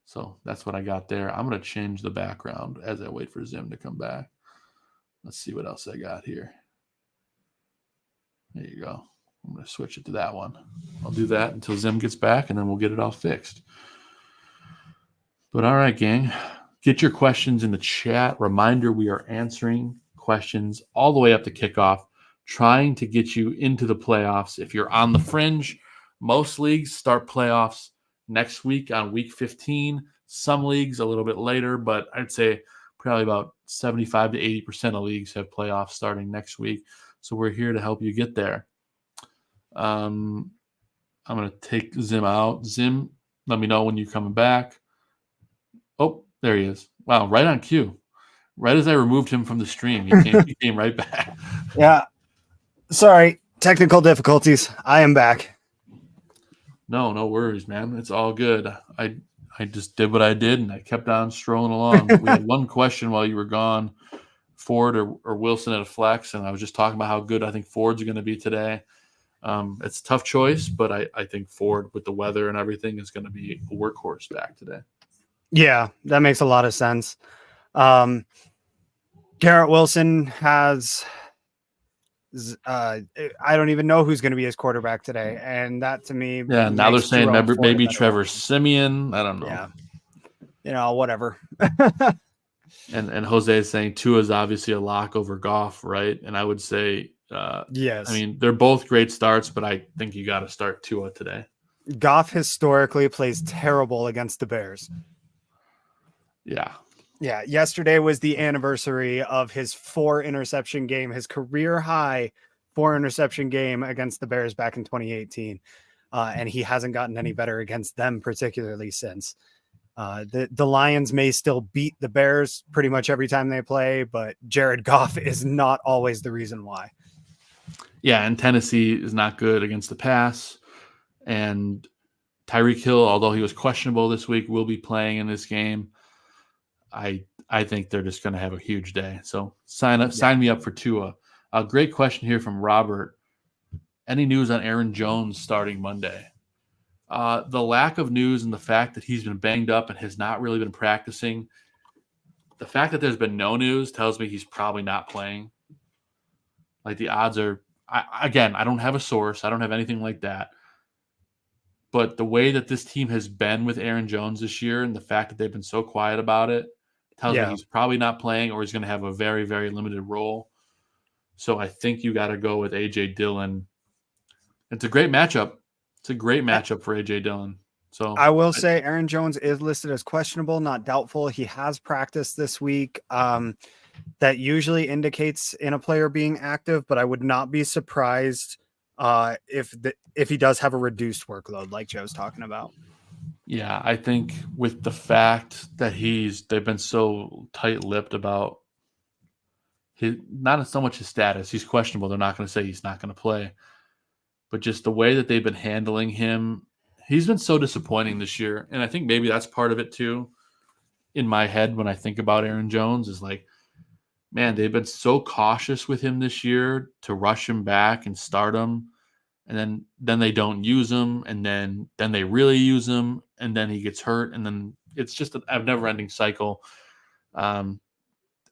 Speaker 6: So that's what I got there. I'm going to change the background as I wait for Zim to come back. Let's see what else I got here. There you go. I'm going to switch it to that one. I'll do that until Zim gets back, and then we'll get it all fixed. But all right, gang, get your questions in the chat. Reminder, we are answering questions all the way up to kickoff, trying to get you into the playoffs. If you're on the fringe, most leagues start playoffs next week on week 15. Some leagues a little bit later, but I'd say probably about 75 to 80% of leagues have playoffs starting next week. So we're here to help you get there. I'm going to take Zim out. Zim, let me know when you're coming back. Oh, there he is. Wow, right on cue. Right as I removed him from the stream, he came right back.
Speaker 7: Yeah. Sorry, technical difficulties. I am back.
Speaker 6: No worries, man. It's all good. I just did what I did, and I kept on strolling along. We had one question while you were gone, Ford or Wilson at a flex, and I was just talking about how good I think Ford's going to be today. It's a tough choice, but I think Ford, with the weather and everything, is going to be a workhorse back today.
Speaker 7: Yeah, that makes a lot of sense. Garrett Wilson has I don't even know who's going to be his quarterback today, and that to me,
Speaker 6: yeah. Now they're saying maybe Trevor Siemian. I don't know.
Speaker 7: Yeah, whatever.
Speaker 6: and Jose is saying Tua is obviously a lock over Goff, right? And I would say
Speaker 7: Yes.
Speaker 6: I mean, they're both great starts, but I think you got to start Tua today.
Speaker 7: Goff historically plays terrible against the Bears.
Speaker 6: Yeah.
Speaker 7: Yeah, yesterday was the anniversary of his 4-interception game, his career high 4-interception game against the Bears back in 2018. And he hasn't gotten any better against them, particularly since. The Lions may still beat the Bears pretty much every time they play, but Jared Goff is not always the reason why.
Speaker 6: Yeah, and Tennessee is not good against the pass. And Tyreek Hill, although he was questionable this week, will be playing in this game. I think they're just going to have a huge day. So sign me up for Tua. A great question here from Robert. Any news on Aaron Jones starting Monday? The lack of news and the fact that he's been banged up and has not really been practicing. The fact that there's been no news tells me he's probably not playing. Like the odds are, I don't have a source. I don't have anything like that. But the way that this team has been with Aaron Jones this year and the fact that they've been so quiet about it tells me he's probably not playing or he's going to have a very, very limited role. So I think you got to go with A.J. Dillon. It's a great matchup. It's a great matchup for A.J. Dillon. So
Speaker 7: I will say Aaron Jones is listed as questionable, not doubtful. He has practiced this week. That usually indicates in a player being active, but I would not be surprised if he does have a reduced workload like Joe's talking about.
Speaker 6: Yeah, I think with the fact that they've been so tight-lipped about not so much his status. He's questionable. They're not going to say he's not going to play. But just the way that they've been handling him, he's been so disappointing this year. And I think maybe that's part of it too. In my head, when I think about Aaron Jones, is like, man, they've been so cautious with him this year to rush him back and start him. And then they don't use him. And then they really use him. And then he gets hurt. And then it's just a never-ending cycle.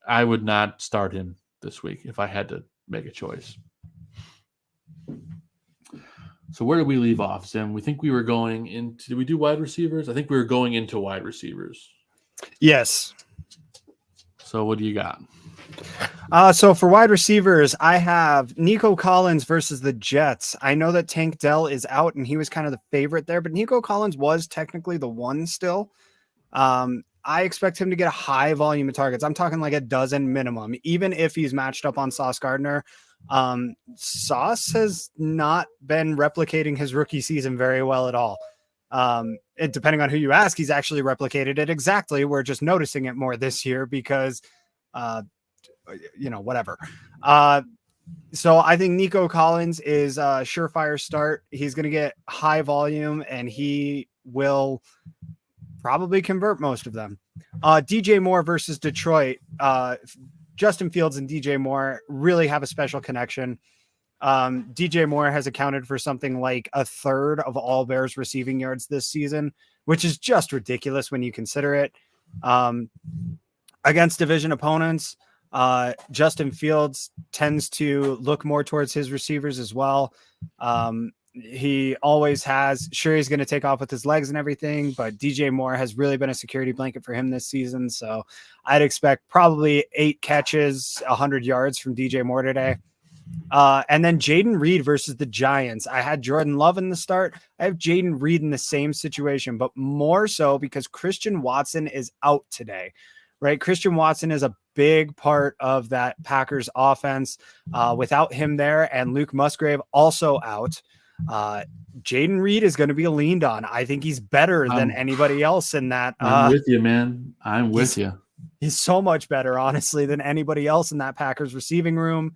Speaker 6: I would not start him this week if I had to make a choice. So where did we leave off, Zim? We think we were going into – did we do wide receivers? I think we were going into wide receivers.
Speaker 7: Yes.
Speaker 6: So what do you got?
Speaker 7: So for wide receivers, I have Nico Collins versus the Jets. I know that Tank Dell is out, and he was kind of the favorite there, but Nico Collins was technically the one still. I expect him to get a high volume of targets. I'm talking like a dozen minimum, even if he's matched up on Sauce Gardner. Sauce has not been replicating his rookie season very well at all. And depending on who you ask, he's actually replicated it exactly. We're just noticing it more this year because, whatever. So I think Nico Collins is a surefire start. He's going to get high volume and he will probably convert most of them. DJ Moore versus Detroit. Justin Fields and DJ Moore really have a special connection. DJ Moore has accounted for something like a third of all Bears receiving yards this season, which is just ridiculous when you consider it. Against division opponents, Justin Fields tends to look more towards his receivers as well. He always has. Sure, he's going to take off with his legs and everything, but DJ Moore has really been a security blanket for him this season. So I'd expect probably 8 catches, 100 yards from DJ Moore today. And then Jaden Reed versus the Giants. I had Jordan Love in the start. I have Jaden Reed in the same situation, but more so because Christian Watson is out today, right? Christian Watson is a big part of that Packers offense. Without him there and Luke Musgrave also out, Jaden Reed is going to be leaned on. I think he's better than anybody else in that.
Speaker 6: I'm with you, man. I'm with you.
Speaker 7: He's so much better, honestly, than anybody else in that Packers receiving room.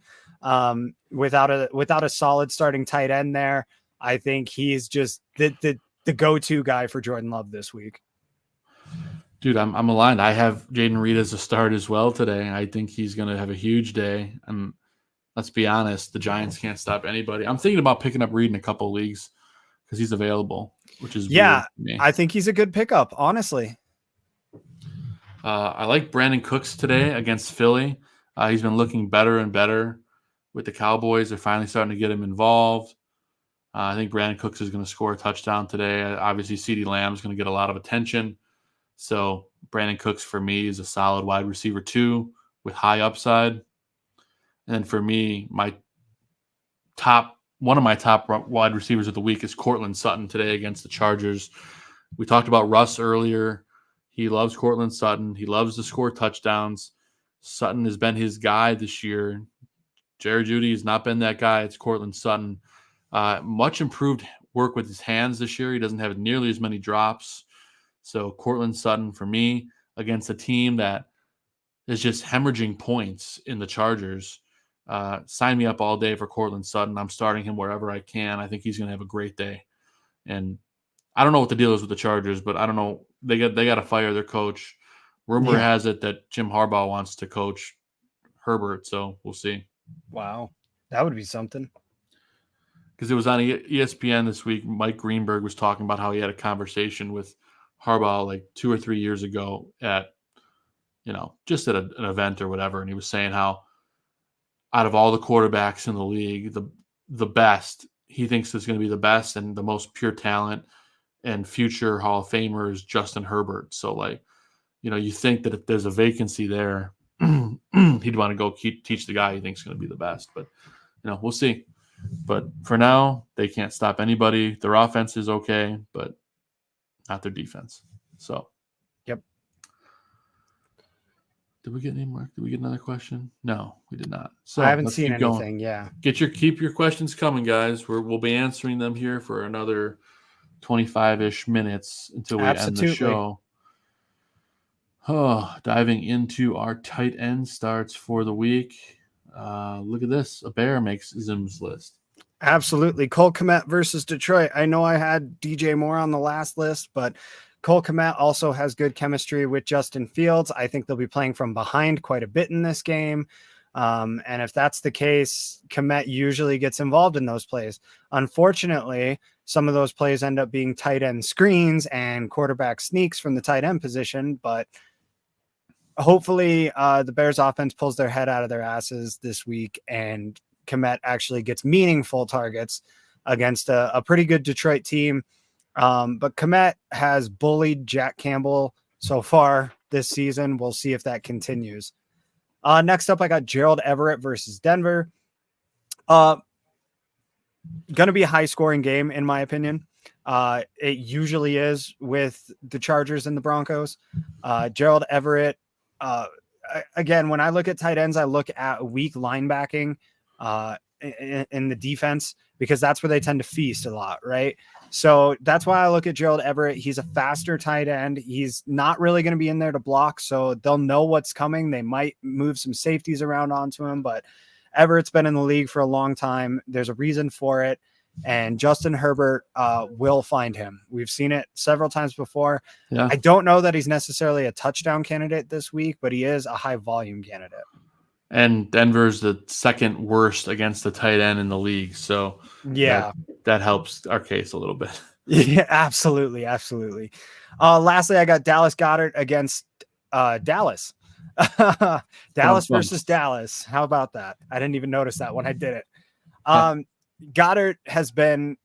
Speaker 7: Without a solid starting tight end there, I think he's just the go-to guy for Jordan Love this week.
Speaker 6: Dude, I'm aligned. I have Jaden Reed as a start as well today. I think he's going to have a huge day. And let's be honest, the Giants can't stop anybody. I'm thinking about picking up Reed in a couple of leagues because he's available, which is weird to me.
Speaker 7: I think he's a good pickup, honestly.
Speaker 6: I like Brandon Cooks today against Philly. He's been looking better and better with the Cowboys. They're finally starting to get him involved. I think Brandon Cooks is going to score a touchdown today. Obviously, CeeDee Lamb is going to get a lot of attention. So Brandon Cooks for me is a solid wide receiver 2 with high upside. And then for me, my one of my top wide receivers of the week is Cortland Sutton today against the Chargers. We talked about Russ earlier. He loves Cortland Sutton. He loves to score touchdowns. Sutton has been his guy this year. Jerry Jeudy has not been that guy. It's Cortland Sutton. Much improved work with his hands this year. He doesn't have nearly as many drops. So Cortland Sutton for me against a team that is just hemorrhaging points in the Chargers. Sign me up all day for Cortland Sutton. I'm starting him wherever I can. I think he's going to have a great day. And I don't know what the deal is with the Chargers, but I don't know. They got to fire their coach. Rumor has it that Jim Harbaugh wants to coach Herbert, so we'll see.
Speaker 7: Wow. That would be something.
Speaker 6: Because it was on ESPN this week. Mike Greenberg was talking about how he had a conversation with Harbaugh like 2 or 3 years ago at, just at an event or whatever. And he was saying how out of all the quarterbacks in the league, the best, he thinks is going to be the best and the most pure talent and future Hall of Famer is Justin Herbert. So you think that if there's a vacancy there, he'd want to go teach the guy he thinks is going to be the best. But, we'll see. But for now, they can't stop anybody. Their offense is okay, but not their defense. So,
Speaker 7: yep.
Speaker 6: Did we get any more? Did we get another question? No, we did not. So
Speaker 7: I haven't seen anything.
Speaker 6: Going.
Speaker 7: Yeah.
Speaker 6: Keep your questions coming, guys. We'll be answering them here for another 25-ish minutes until we end the show. Oh, diving into our tight end starts for the week. Look at this. A bear makes Zim's list.
Speaker 7: Absolutely. Cole Kmet versus Detroit. I know I had DJ Moore on the last list, but Cole Kmet also has good chemistry with Justin Fields. I think they'll be playing from behind quite a bit in this game. And if that's the case, Kmet usually gets involved in those plays. Unfortunately, some of those plays end up being tight end screens and quarterback sneaks from the tight end position, but hopefully the Bears offense pulls their head out of their asses this week and Kmet actually gets meaningful targets against a pretty good Detroit team. But Kmet has bullied Jack Campbell so far this season. We'll see if that continues. Next up, I got Gerald Everett versus Denver. Going to be a high scoring game, in my opinion. It usually is with the Chargers and the Broncos. Gerald Everett, again, when I look at tight ends, I look at weak linebacking in the defense because that's where they tend to feast a lot, right? So that's why I look at Gerald Everett. He's a faster tight end. He's not really going to be in there to block, so they'll know what's coming. They might move some safeties around onto him, but Everett's been in the league for a long time. There's a reason for it, and Justin Herbert will find him. We've seen it several times before. Yeah. I don't know that he's necessarily a touchdown candidate this week, but he is a high volume candidate.
Speaker 6: And Denver's the second worst against the tight end in the league. So
Speaker 7: yeah,
Speaker 6: that helps our case a little bit.
Speaker 7: Yeah, absolutely. Absolutely. Lastly, I got Dallas Goedert against Dallas. Dallas versus Dallas. How about that? I didn't even notice that when I did it. Goddard has been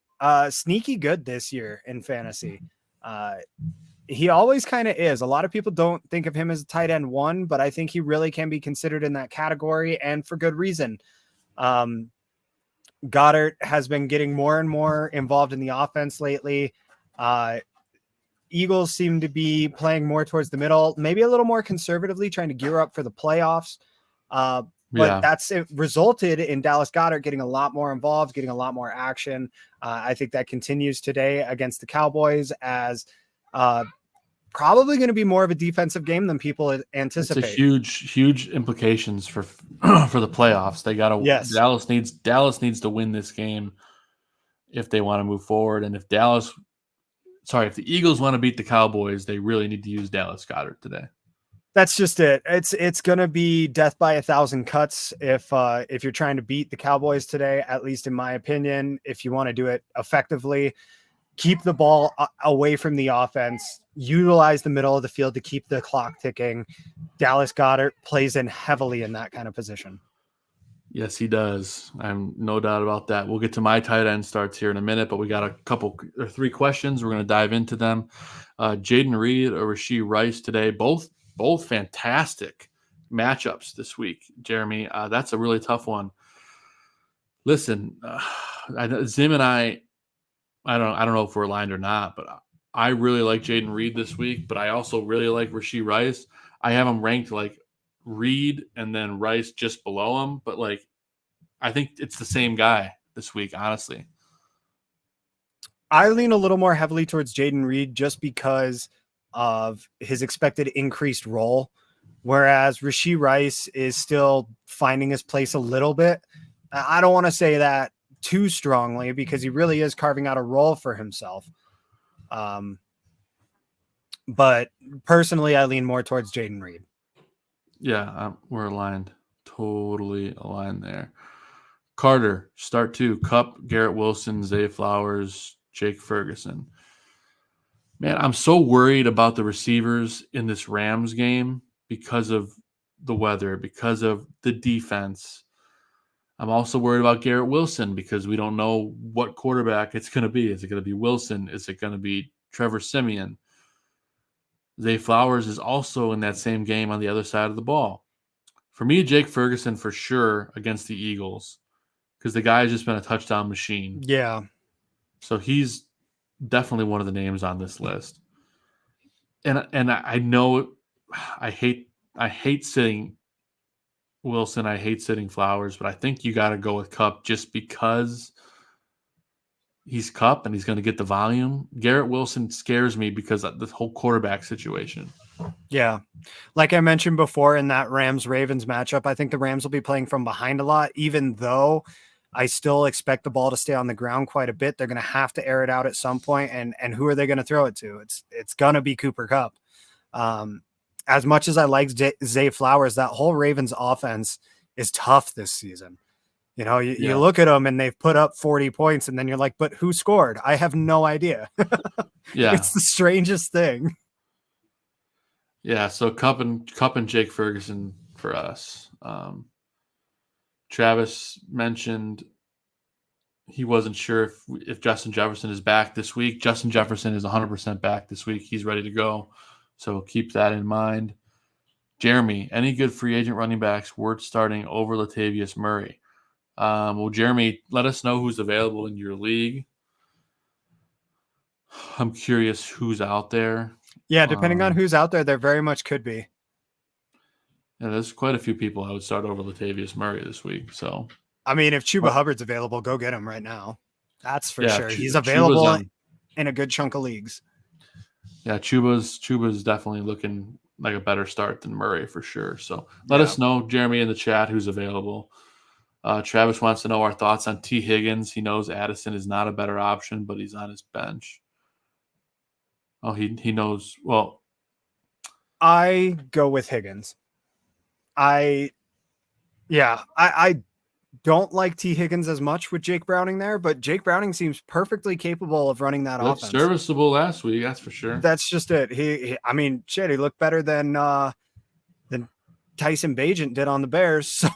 Speaker 7: sneaky good this year in fantasy. He always kind of is. A lot of people don't think of him as a tight end one, but I think he really can be considered in that category, and for good reason. Goddard has been getting more and more involved in the offense lately. Eagles seem to be playing more towards the middle, maybe a little more conservatively, trying to gear up for the playoffs. But that's it resulted in Dallas Goedert getting a lot more involved, getting a lot more action. I think that continues today against the Cowboys as probably going to be more of a defensive game than people anticipate.
Speaker 6: It's huge implications for the playoffs. They got to.
Speaker 7: Yes.
Speaker 6: Dallas needs to win this game if they want to move forward. And if the Eagles want to beat the Cowboys, they really need to use Dallas Goedert today.
Speaker 7: That's just it. It's going to be death by 1,000 cuts if you're trying to beat the Cowboys today, at least in my opinion. If you want to do it effectively, keep the ball away from the offense, utilize the middle of the field to keep the clock ticking. Dallas Goedert plays in heavily in that kind of position.
Speaker 6: Yes, he does. I'm no doubt about that. We'll get to my tight end starts here in a minute, but we got a couple or three questions. We're going to dive into them. Jaden Reed or Rashee Rice today, both fantastic matchups this week, Jeremy. That's a really tough one. Listen, Zim and I don't know if we're aligned or not, but I really like Jaden Reed this week, but I also really like Rashee Rice. I have him ranked like Reed and then Rice just below him, but like I think it's the same guy this week, honestly.
Speaker 7: I lean a little more heavily towards Jaden Reed just because of his expected increased role, whereas Rashee Rice is still finding his place a little bit. I don't want to say that too strongly because he really is carving out a role for himself. But personally, I lean more towards Jaden Reed.
Speaker 6: Yeah, we're aligned. Totally aligned there. Carter, start 2. Cup, Garrett Wilson, Zay Flowers, Jake Ferguson. Man, I'm so worried about the receivers in this Rams game because of the weather, because of the defense. I'm also worried about Garrett Wilson because we don't know what quarterback it's going to be. Is it going to be Wilson? Is it going to be Trevor Siemian? Zay Flowers is also in that same game on the other side of the ball. For me, Jake Ferguson for sure against the Eagles because the guy has just been a touchdown machine.
Speaker 7: Yeah.
Speaker 6: So he's definitely one of the names on this list. And I know I hate sitting Wilson. I hate sitting Flowers, but I think you got to go with Cup just because he's Cup and he's going to get the volume. Garrett Wilson scares me because of the whole quarterback situation.
Speaker 7: Yeah. Like I mentioned before in that Rams-Ravens matchup, I think the Rams will be playing from behind a lot, even though I still expect the ball to stay on the ground quite a bit. They're going to have to air it out at some point, and who are they going to throw it to? It's going to be Cooper Kupp. As much as I like Zay Flowers, that whole Ravens offense is tough this season. You know, you look at them and they've put up 40 points, and then you're like, but who scored? I have no idea.
Speaker 6: Yeah.
Speaker 7: It's the strangest thing.
Speaker 6: Yeah, so Cup and Jake Ferguson for us. Travis mentioned he wasn't sure if Justin Jefferson is back this week. Justin Jefferson is 100% back this week. He's ready to go. So keep that in mind. Jeremy, any good free agent running backs worth starting over Latavius Murray? Well, Jeremy, let us know who's available in your league. I'm curious who's out there.
Speaker 7: Yeah, depending on who's out there, there very much could be.
Speaker 6: Yeah, there's quite a few people I would start over Latavius Murray this week. So,
Speaker 7: I mean, if Chuba Hubbard's available, go get him right now. That's for sure. He's
Speaker 6: Chuba's
Speaker 7: available in a good chunk of leagues.
Speaker 6: Yeah, Chuba's definitely looking like a better start than Murray for sure. So let us know, Jeremy, in the chat who's available. Travis wants to know our thoughts on T. Higgins. He knows Addison is not a better option, but he's on his bench. Oh, he knows. Well,
Speaker 7: I go with Higgins. I don't like T. Higgins as much with Jake Browning there, but Jake Browning seems perfectly capable of running that offense.
Speaker 6: Serviceable last week, that's for sure.
Speaker 7: That's just it. He looked better than Tyson Bagent did on the Bears. So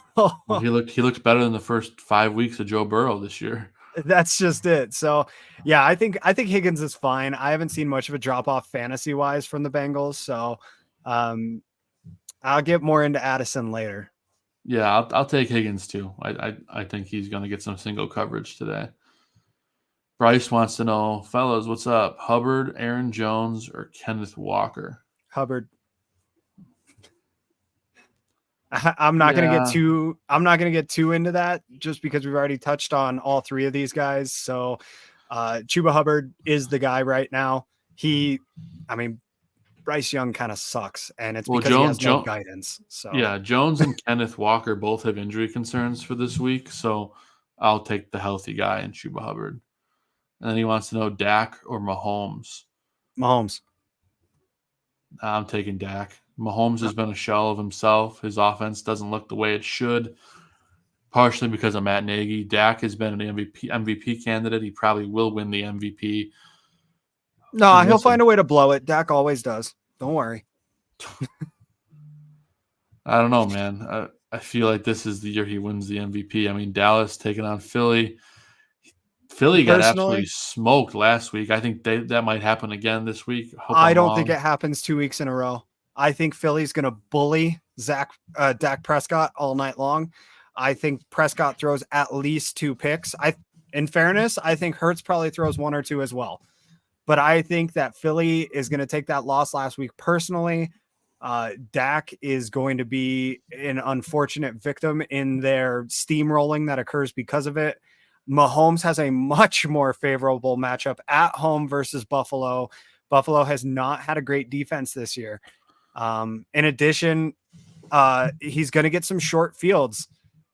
Speaker 6: well, he looked better than the first 5 weeks of Joe Burrow this year.
Speaker 7: That's just it. So yeah, I think Higgins is fine. I haven't seen much of a drop off fantasy wise from the Bengals. So I'll get more into Addison later.
Speaker 6: Yeah, I'll take Higgins too. I think he's going to get some single coverage today. Bryce wants to know, fellas, what's up? Hubbard, Aaron Jones, or Kenneth Walker?
Speaker 7: Hubbard. I'm not going to get too into that just because we've already touched on all three of these guys. So Chuba Hubbard is the guy right now. Bryce Young kind of sucks, and it's because he has no guidance. So
Speaker 6: yeah, Jones and Kenneth Walker both have injury concerns for this week, so I'll take the healthy guy in Chuba Hubbard. And then he wants to know Dak or Mahomes.
Speaker 7: Mahomes.
Speaker 6: I'm taking Dak. Mahomes has been a shell of himself. His offense doesn't look the way it should, partially because of Matt Nagy. Dak has been an MVP candidate. He probably will win the MVP.
Speaker 7: No, he'll find a way to blow it. Dak always does. Don't worry.
Speaker 6: I don't know, man. I feel like this is the year he wins the MVP. I mean, Dallas taking on Philly. Philly got absolutely smoked last week. I think that might happen again this week.
Speaker 7: I don't think it happens 2 weeks in a row. I think Philly's going to bully Dak Prescott all night long. I think Prescott throws at least 2 picks. In fairness, I think Hurts probably throws 1 or 2 as well. But I think that Philly is going to take that loss last week personally. Dak is going to be an unfortunate victim in their steamrolling that occurs because of it. Mahomes has a much more favorable matchup at home versus Buffalo. Buffalo has not had a great defense this year. In addition, he's going to get some short fields.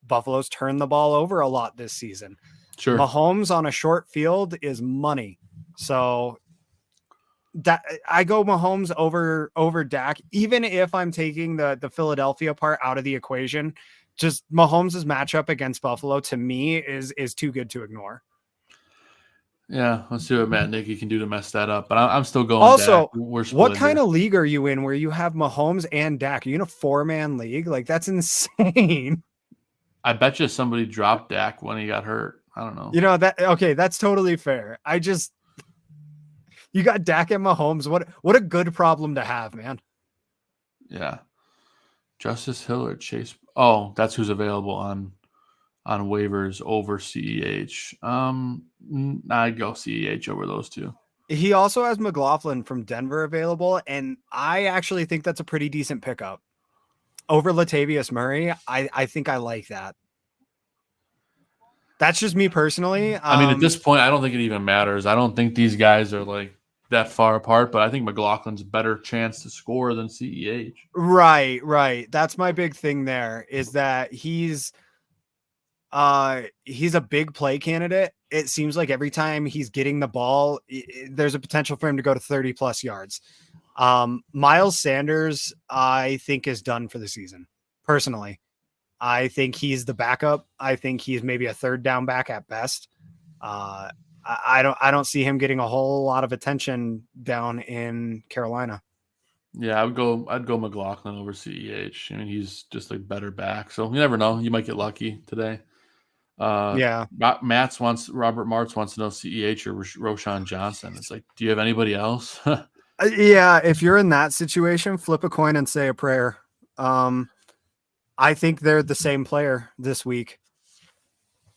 Speaker 7: Buffalo's turned the ball over a lot this season.
Speaker 6: Sure.
Speaker 7: Mahomes on a short field is money. So that I go Mahomes over Dak, even if I'm taking the Philadelphia part out of the equation. Just Mahomes' matchup against Buffalo to me is too good to ignore.
Speaker 6: Yeah, let's see what Matt Nicky can do to mess that up. But I'm still going.
Speaker 7: Also,
Speaker 6: Dak.
Speaker 7: What kind of league are you in where you have Mahomes and Dak? Are you in a 4-man league? Like, that's insane.
Speaker 6: I bet you somebody dropped Dak when he got hurt. I don't know.
Speaker 7: You know that? Okay, that's totally fair. You got Dak and Mahomes. What a good problem to have, man.
Speaker 6: Yeah. Justice Hill or Chase. Oh, that's who's available on waivers over CEH. I'd go CEH over those two.
Speaker 7: He also has McLaughlin from Denver available, and I actually think that's a pretty decent pickup. Over Latavius Murray, I think I like that. That's just me personally.
Speaker 6: I mean, at this point, I don't think it even matters. I don't think these guys are like that far apart, but I think McLaughlin's a better chance to score than CEH.
Speaker 7: Right. That's my big thing there, is that he's a big play candidate. It seems like every time he's getting the ball, there's a potential for him to go to 30 plus yards. Miles Sanders, I think, is done for the season. Personally, I think he's the backup. I think he's maybe a 3rd down back at best. I don't see him getting a whole lot of attention down in Carolina.
Speaker 6: Yeah, I'd go McLaughlin over CEH. I mean, he's just a better back. So you never know. You might get lucky today.
Speaker 7: Yeah.
Speaker 6: Robert Martz wants to know CEH or Roshan Johnson. It's like, do you have anybody else?
Speaker 7: Yeah, if you're in that situation, flip a coin and say a prayer. I think they're the same player this week.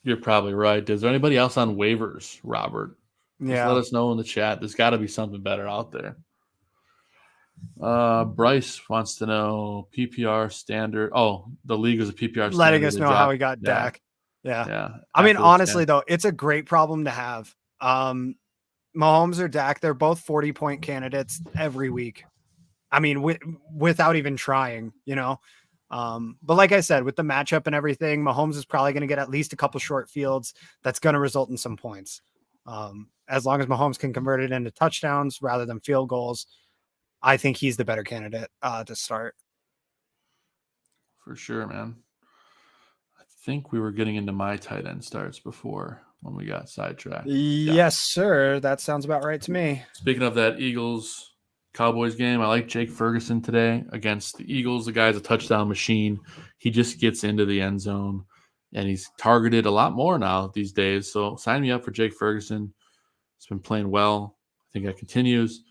Speaker 6: You're probably right. Is there anybody else on waivers, Robert?
Speaker 7: Yeah.
Speaker 6: Just let us know in the chat. There's got to be something better out there. Bryce wants to know PPR standard. Oh, the league is a PPR standard.
Speaker 7: Letting us know how he got Dak. Yeah. I mean, honestly, though, it's a great problem to have. Mahomes or Dak, they're both 40-point candidates every week. I mean, without even trying, you know. But like I said, with the matchup and everything, Mahomes is probably going to get at least a couple short fields. That's going to result in some points. As long as Mahomes can convert it into touchdowns rather than field goals, I think he's the better candidate to start.
Speaker 6: For sure, man. I think we were getting into my tight end starts before when we got sidetracked.
Speaker 7: Yes, sir. That sounds about right to me.
Speaker 6: Speaking of that Eagles Cowboys game, I like Jake Ferguson today against the Eagles. The guy's a touchdown machine. He just gets into the end zone, and he's targeted a lot more now these days. So sign me up for Jake Ferguson. He's been playing well. I think that continues.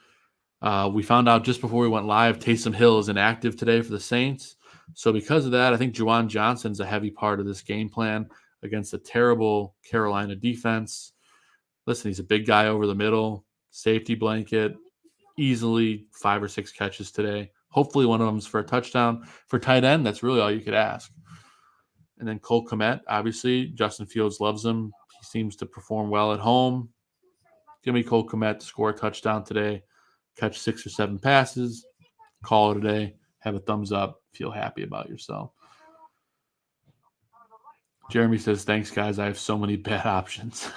Speaker 6: We found out just before we went live, Taysom Hill is inactive today for the Saints. So because of that, I think Juwan Johnson's a heavy part of this game plan against a terrible Carolina defense. Listen, he's a big guy over the middle, safety blanket, easily 5 or 6 catches today. Hopefully one of them's for a touchdown. For tight end, that's really all you could ask. And then Cole Kmet, obviously, Justin Fields loves him. He seems to perform well at home. Give me Cole Kmet to score a touchdown today, catch 6 or 7 passes, call it a day, have a thumbs up, feel happy about yourself. Jeremy says, thanks, guys. I have so many bad options.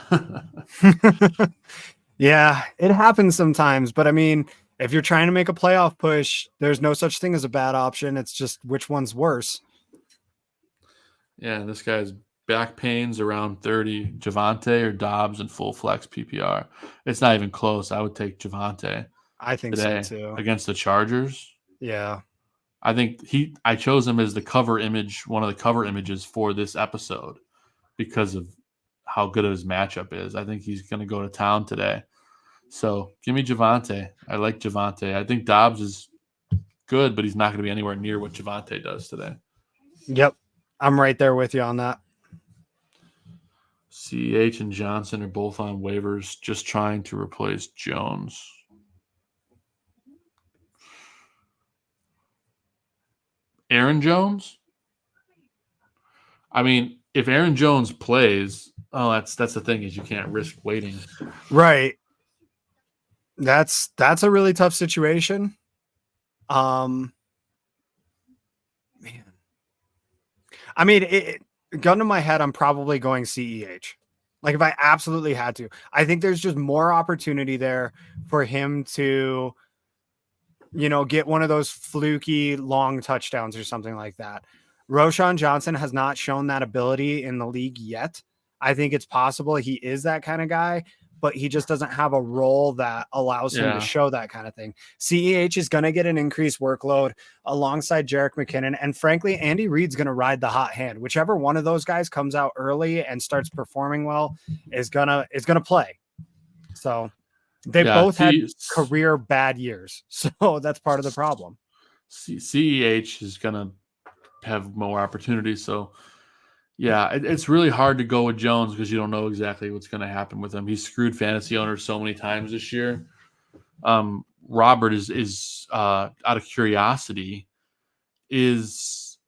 Speaker 7: Yeah, it happens sometimes. But, I mean, if you're trying to make a playoff push, there's no such thing as a bad option. It's just which one's worse.
Speaker 6: Yeah, this guy's back pains around 30. Javonte or Dobbs in full flex PPR. It's not even close. I would take Javonte.
Speaker 7: I think
Speaker 6: today
Speaker 7: so, too.
Speaker 6: Against the Chargers.
Speaker 7: Yeah.
Speaker 6: I think I chose him as the cover image, one of the cover images for this episode because of how good his matchup is. I think he's going to go to town today. So give me Javonte. I like Javonte. I think Dobbs is good, but he's not going to be anywhere near what Javonte does today.
Speaker 7: Yep. I'm right there with you on that.
Speaker 6: CEH and Johnson are both on waivers, just trying to replace Jones. Aaron Jones? I mean, if Aaron Jones plays, that's the thing, is you can't risk waiting.
Speaker 7: Right. That's a really tough situation. Man. I mean, gun to my head, I'm probably going CEH. Like if I absolutely had to. I think there's just more opportunity there for him to, get one of those fluky long touchdowns or something like that. Roshan Johnson has not shown that ability in the league yet. I think it's possible he is that kind of guy, but he just doesn't have a role that allows him to show that kind of thing. CEH is going to get an increased workload alongside Jerick McKinnon. And frankly, Andy Reid's going to ride the hot hand. Whichever one of those guys comes out early and starts performing well is gonna play. So they both had career bad years. So that's part of the problem.
Speaker 6: CEH is going to have more opportunities. So yeah, it's really hard to go with Jones because you don't know exactly what's going to happen with him. He's screwed fantasy owners so many times this year. Robert is out of curiosity, is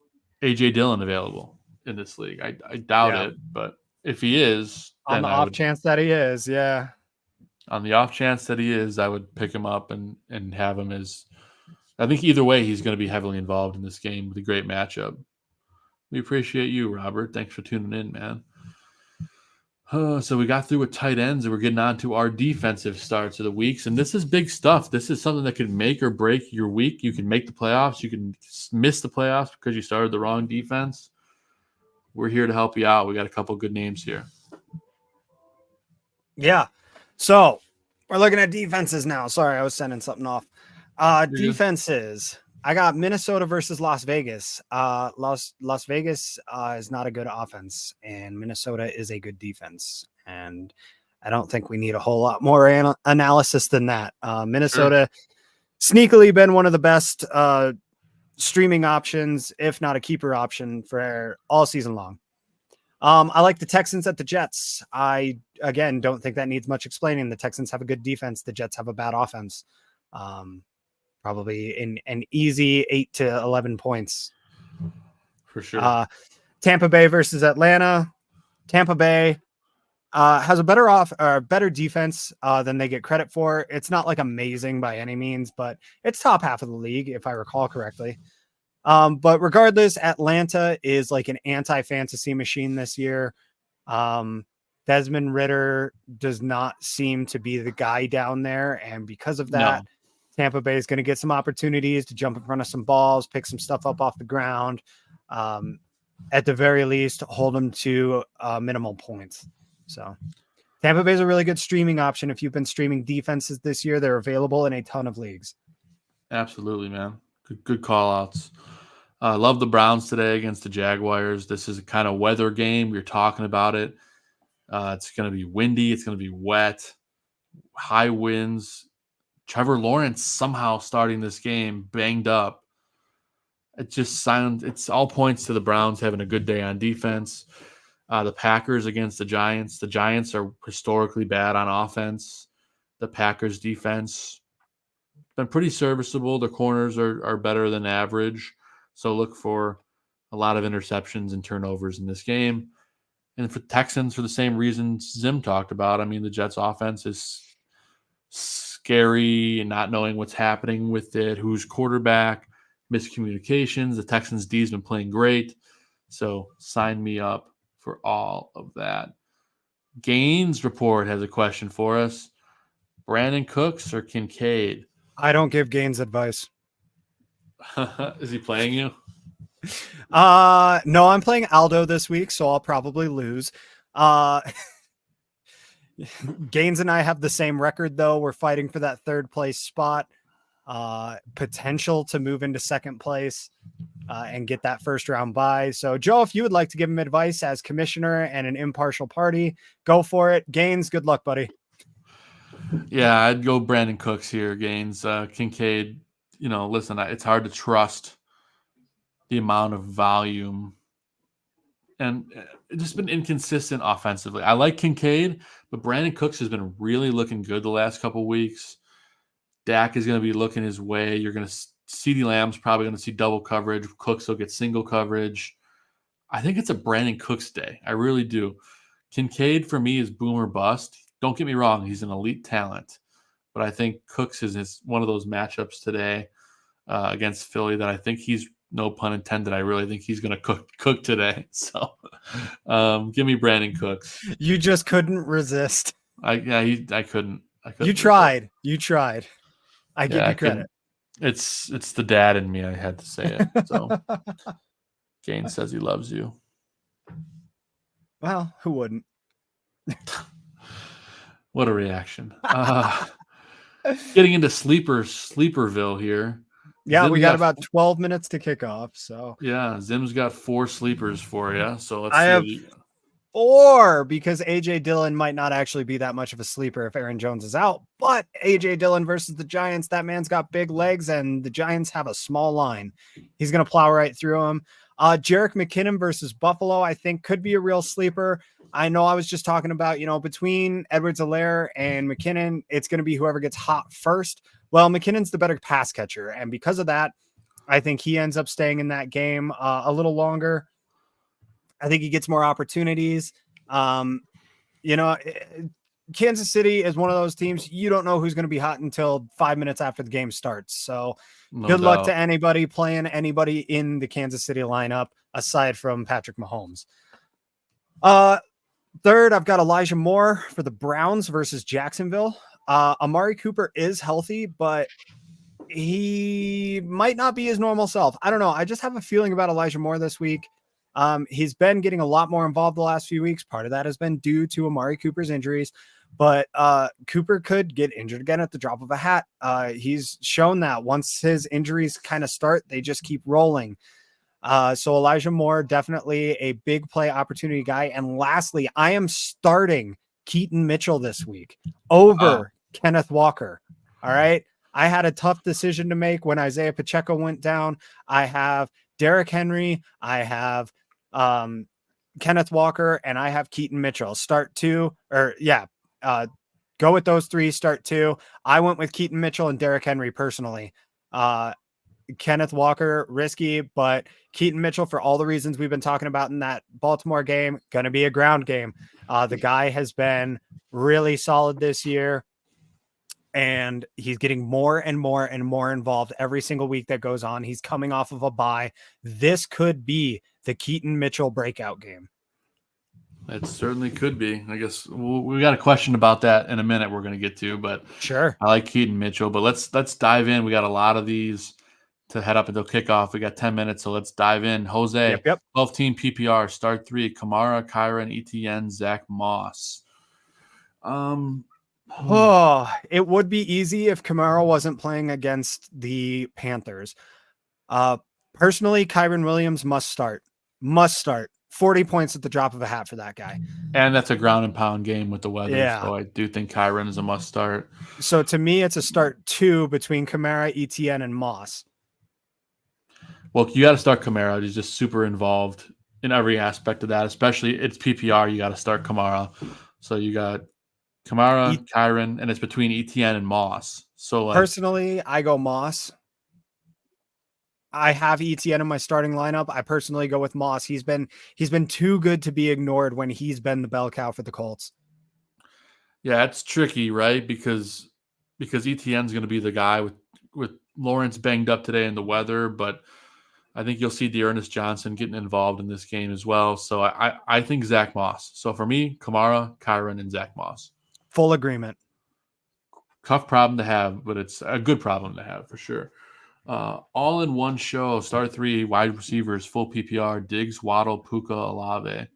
Speaker 6: AJ Dillon available in this league? I doubt it, but if he is,
Speaker 7: on the off chance that he is, yeah.
Speaker 6: On the off chance that he is, I would pick him up and have him as. I think either way, he's going to be heavily involved in this game with a great matchup. We appreciate you, Robert. Thanks for tuning in, man. So we got through with tight ends, and we're getting on to our defensive starts of the weeks. And this is big stuff. This is something that can make or break your week. You can make the playoffs. You can miss the playoffs because you started the wrong defense. We're here to help you out. We got a couple good names here.
Speaker 7: Yeah. So we're looking at defenses now. Sorry, I was sending something off. Defenses. I got Minnesota versus Las Vegas. Las Vegas is not a good offense, and Minnesota is a good defense. And I don't think we need a whole lot more analysis than that. Minnesota sneakily been one of the best streaming options, if not a keeper option, for all season long. I like the Texans at the Jets. I, again, don't think that needs much explaining. The Texans have a good defense. The Jets have a bad offense. Probably in an easy 8 to 11 points.
Speaker 6: For sure.
Speaker 7: Tampa Bay versus Atlanta. Tampa Bay has a better defense than they get credit for. It's not like amazing by any means, but it's top half of the league, if I recall correctly. But regardless, Atlanta is like an anti-fantasy machine this year. Desmond Ridder does not seem to be the guy down there. And because of that, Tampa Bay is going to get some opportunities to jump in front of some balls, pick some stuff up off the ground. At the very least, hold them to minimal points. So Tampa Bay is a really good streaming option. If you've been streaming defenses this year, they're available in a ton of leagues.
Speaker 6: Absolutely, man. Good call outs. Love the Browns today against the Jaguars. This is a kind of weather game. We're talking about it. It's going to be windy. It's going to be wet. High winds. Trevor Lawrence somehow starting this game banged up. It's all points to the Browns having a good day on defense. The Packers against the Giants. The Giants are historically bad on offense. The Packers defense been pretty serviceable. The corners are better than average. So look for a lot of interceptions and turnovers in this game. And for Texans, for the same reasons Zim talked about. I mean, the Jets offense is scary and not knowing what's happening with it, who's quarterback, miscommunications. The Texans D has been playing great. So sign me up for all of that. Gaines Report has a question for us. Brandon Cooks or Kincaid?
Speaker 7: I don't give Gaines advice.
Speaker 6: Is he playing you?
Speaker 7: No, I'm playing Aldo this week, so I'll probably lose. Gaines and I have the same record, though. We're fighting for that third place spot. Potential to move into second place and get that first round bye. So, Joe, if you would like to give him advice as commissioner and an impartial party, go for it. Gaines, good luck, buddy.
Speaker 6: Yeah, I'd go Brandon Cooks here, Gaines. Kincaid, listen, it's hard to trust the amount of volume and it's just been inconsistent offensively. I like Kincaid, but Brandon Cooks has been really looking good the last couple weeks. Dak is going to be looking his way. You're going to CeeDee Lamb's probably going to see double coverage. Cooks will get single coverage. I think it's a Brandon Cooks day. I really do. Kincaid for me is boom or bust. Don't get me wrong; he's an elite talent, but I think Cooks is one of those matchups today against Philly that I think he's, no pun intended, I really think he's going to cook today. So give me Brandon Cooks.
Speaker 7: You just couldn't resist.
Speaker 6: I couldn't.
Speaker 7: You tried. I give you credit.
Speaker 6: It's the dad in me. I had to say it. So Kane says he loves you.
Speaker 7: Well, who wouldn't?
Speaker 6: What a reaction. Getting into Sleeperville here.
Speaker 7: Yeah,
Speaker 6: Zim
Speaker 7: we got about 12 minutes to kick off. So
Speaker 6: yeah, Zim's got 4 sleepers for you. So let's
Speaker 7: I have
Speaker 6: see.
Speaker 7: 4 because AJ Dillon might not actually be that much of a sleeper if Aaron Jones is out. But AJ Dillon versus the Giants, that man's got big legs, and the Giants have a small line. He's going to plow right through him. Jerick McKinnon versus Buffalo, I think, could be a real sleeper. I know I was just talking about, between Edwards-Helaire and McKinnon, it's going to be whoever gets hot first. Well, McKinnon's the better pass catcher, and because of that, I think he ends up staying in that game a little longer. I think he gets more opportunities. Kansas City is one of those teams, you don't know who's going to be hot until 5 minutes after the game starts. So good luck to anybody playing anybody in the Kansas City lineup aside from Patrick Mahomes. Third, I've got Elijah Moore for the Browns versus Jacksonville. Amari Cooper is healthy, but he might not be his normal self. I don't know. I just have a feeling about Elijah Moore this week. He's been getting a lot more involved the last few weeks. Part of that has been due to Amari Cooper's injuries, but Cooper could get injured again at the drop of a hat. He's shown that once his injuries kind of start, they just keep rolling. So Elijah Moore, definitely a big play opportunity guy. And lastly, I am starting Keaton Mitchell this week over Kenneth Walker. All right. I had a tough decision to make when Isaiah Pacheco went down. I have Derrick Henry. I have Kenneth Walker, and I have Keaton Mitchell. Go with those 3, start 2. I went with Keaton Mitchell and Derrick Henry personally. Kenneth Walker, risky, but Keaton Mitchell, for all the reasons we've been talking about in that Baltimore game, going to be a ground game. The guy has been really solid this year, and he's getting more and more and more involved every single week that goes on. He's coming off of a bye. This could be the Keaton Mitchell breakout game.
Speaker 6: It certainly could be. I guess we got a question about that in a minute we're going to get to, but
Speaker 7: sure.
Speaker 6: I like Keaton Mitchell, but let's dive in. We got a lot of these to head up until kickoff. We got 10 minutes, so let's dive in. Jose, 12-team PPR, start 3, Kamara, Kyren, ETN, Zach Moss.
Speaker 7: It would be easy if Kamara wasn't playing against the Panthers. Personally, Kyren Williams must start. 40 points at the drop of a hat for that guy.
Speaker 6: And that's a ground and pound game with the weather.
Speaker 7: Yeah.
Speaker 6: So I do think Kyren is a must start.
Speaker 7: So to me, it's a start 2 between Kamara, ETN, and Moss.
Speaker 6: Well, you got to start Kamara. He's just super involved in every aspect of that, especially it's PPR. You got to start Kamara. So you got Kamara, Kyren, and it's between ETN and Moss. So
Speaker 7: personally, I go Moss. I have ETN in my starting lineup. I personally go with Moss. He's been too good to be ignored when he's been the bell cow for the Colts.
Speaker 6: Yeah, it's tricky, right? Because ETN's going to be the guy with Lawrence banged up today in the weather, but I think you'll see Dearness Johnson getting involved in this game as well. So I think Zach Moss. So for me, Kamara, Kyren, and Zach Moss.
Speaker 7: Full agreement.
Speaker 6: Tough problem to have, but it's a good problem to have for sure. All in one show, start 3 wide receivers, full PPR, Diggs, Waddle, Puka, Olave.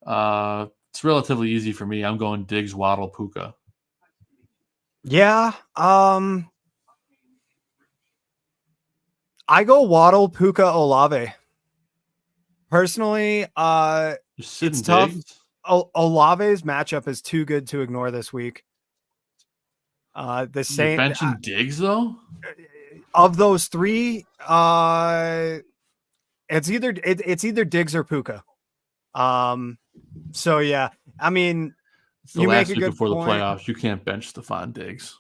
Speaker 6: It's relatively easy for me. I'm going Diggs, Waddle, Puka.
Speaker 7: Yeah. I go Waddle, Puka, Olave. Personally, it's tough. Olave's matchup is too good to ignore this week. The same.
Speaker 6: You mentioned Diggs though.
Speaker 7: Of those 3, it's either Diggs or Puka. So yeah, I mean,
Speaker 6: It's the
Speaker 7: you
Speaker 6: last
Speaker 7: make a
Speaker 6: week
Speaker 7: good
Speaker 6: before the
Speaker 7: point.
Speaker 6: playoffs. You can't bench Stephon Diggs.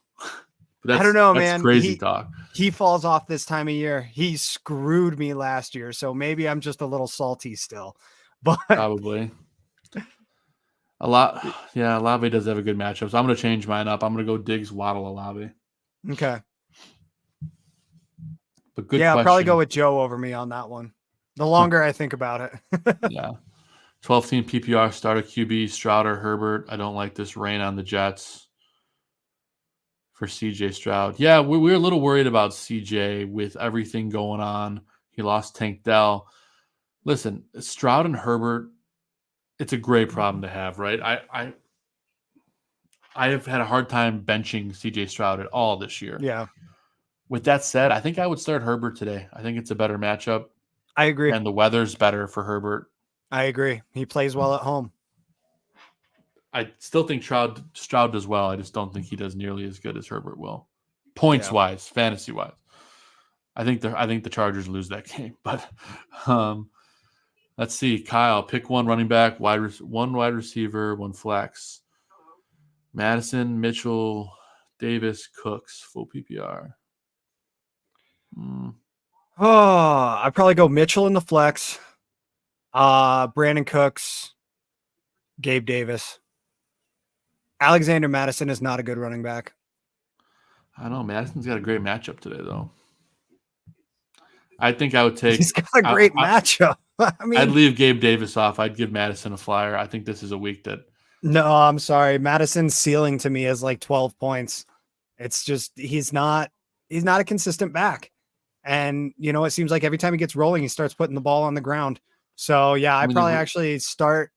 Speaker 6: But
Speaker 7: I don't know,
Speaker 6: that's
Speaker 7: man.
Speaker 6: crazy talk.
Speaker 7: He falls off this time of year. He screwed me last year, so maybe I'm just a little salty still. But
Speaker 6: Probably. A lot. Yeah, Olave does have a good matchup. So I'm going to change mine up. I'm going to go Diggs, Waddle, Olave.
Speaker 7: okay.
Speaker 6: But good
Speaker 7: Yeah, I'll probably
Speaker 6: question.
Speaker 7: go with Joe over me on that one. The longer I think about it.
Speaker 6: Yeah. 12-team PPR, starter QB, Stroud or Herbert. I don't like this rain on the Jets for CJ Stroud. Yeah, we're a little worried about CJ with everything going on. He lost Tank Dell. Listen, Stroud and Herbert, it's a great problem to have, right? I have had a hard time benching CJ Stroud at all this year.
Speaker 7: Yeah,
Speaker 6: With that said, I think I would start Herbert today. I think it's a better matchup,
Speaker 7: I agree.
Speaker 6: and the weather's better for Herbert.
Speaker 7: I agree. He plays well at home.
Speaker 6: I still think Stroud does well. I just don't think he does nearly as good as Herbert will, points wise, fantasy wise. I think the Chargers lose that game. But let's see, Kyle, pick one running back, one wide receiver, one flex. Madison, Mitchell, Davis, Cooks, full PPR.
Speaker 7: Oh, I'd probably go Mitchell in the flex. Brandon Cooks, Gabe Davis. Alexander Madison is not a good running back.
Speaker 6: I don't know. Madison's got a great matchup today, though. I think I would take.
Speaker 7: He's got a great matchup. I mean,
Speaker 6: I'd leave Gabe Davis off. I'd give Madison a flyer. I think this is a week that.
Speaker 7: No, I'm sorry. Madison's ceiling to me is like 12 points. It's just he's not a consistent back. And you know, it seems like every time he gets rolling, he starts putting the ball on the ground. So yeah, I'd probably actually start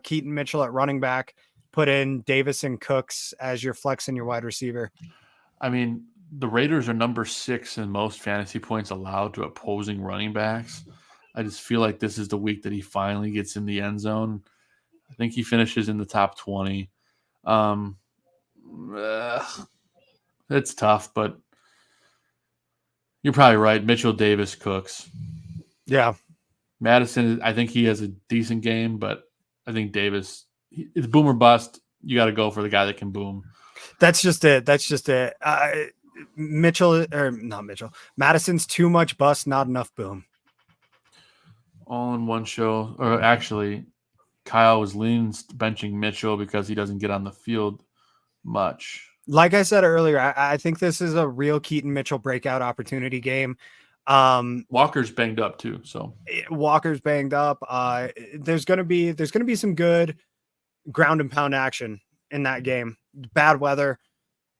Speaker 7: Keaton Mitchell at running back, put in Davis and Cooks as your flex and your wide receiver.
Speaker 6: I mean, the Raiders are number 6 in most fantasy points allowed to opposing running backs. I just feel like this is the week that he finally gets in the end zone. I think he finishes in the top 20. It's tough, but you're probably right. Mitchell, Davis, Cooks.
Speaker 7: Yeah.
Speaker 6: Madison, I think he has a decent game, but I think Davis, it's boom or bust. You got to go for the guy that can boom.
Speaker 7: That's just it. Madison's too much bust, not enough boom.
Speaker 6: All in one show. Or actually, Kyle was leaning benching Mitchell because he doesn't get on the field much.
Speaker 7: Like I said earlier, I think this is a real Keaton Mitchell breakout opportunity game.
Speaker 6: Walker's banged up too, so
Speaker 7: Walker's banged up. There's gonna be some good ground and pound action in that game. Bad weather,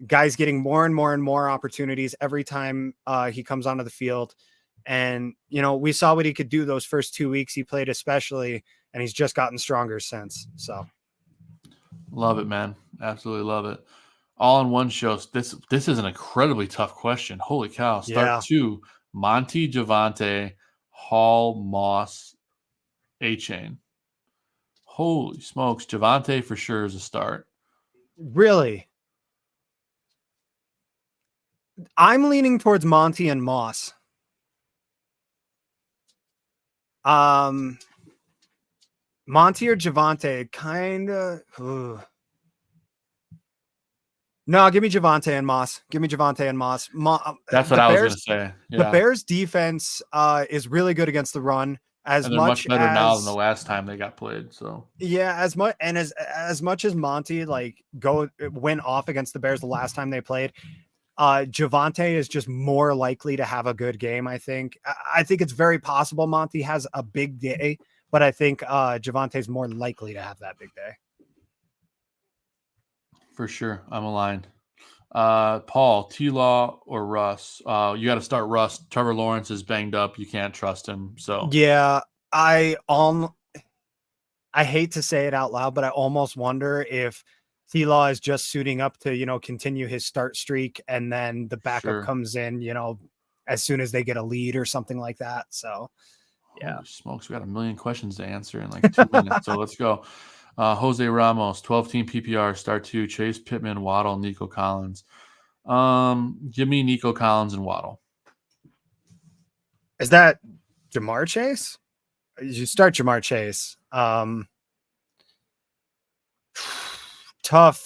Speaker 7: guys getting more and more opportunities every time he comes onto the field. And you know, we saw what he could do those first 2 weeks he played, especially, and he's just gotten stronger since. So
Speaker 6: love it, man. Absolutely love it. All in one show. This is an incredibly tough question. Holy cow. Start 2. Monty, Javante, Hall, Moss, A-Chain. Holy smokes. Javante for sure is a start.
Speaker 7: Really? I'm leaning towards Monty and Moss. Monty or Javante, kind of. No, give me Javante and Moss.
Speaker 6: That's what I was going to say. Yeah.
Speaker 7: The Bears defense is really good against the run.
Speaker 6: And they're much better now than the last time they got played. So
Speaker 7: yeah, as much as Monty went off against the Bears the last time they played, Javante is just more likely to have a good game. I think it's very possible Monty has a big day, but I think Javante is more likely to have that big day.
Speaker 6: For sure. I'm aligned. Paul, T-Law or Russ? You got to start Russ. Trevor Lawrence is banged up. You can't trust him. So
Speaker 7: yeah, I hate to say it out loud, but I almost wonder if T-Law is just suiting up to, you know, continue his start streak, and then the backup comes in, you know, as soon as they get a lead or something like that. So yeah.
Speaker 6: Holy smokes, we got a million questions to answer in like 2 minutes. So let's go. Jose Ramos, 12-team PPR, start 2, Chase Pittman, Waddle, Nico Collins. Give me Nico Collins and Waddle.
Speaker 7: Is that Jamar Chase? You start Jamar Chase. Tough.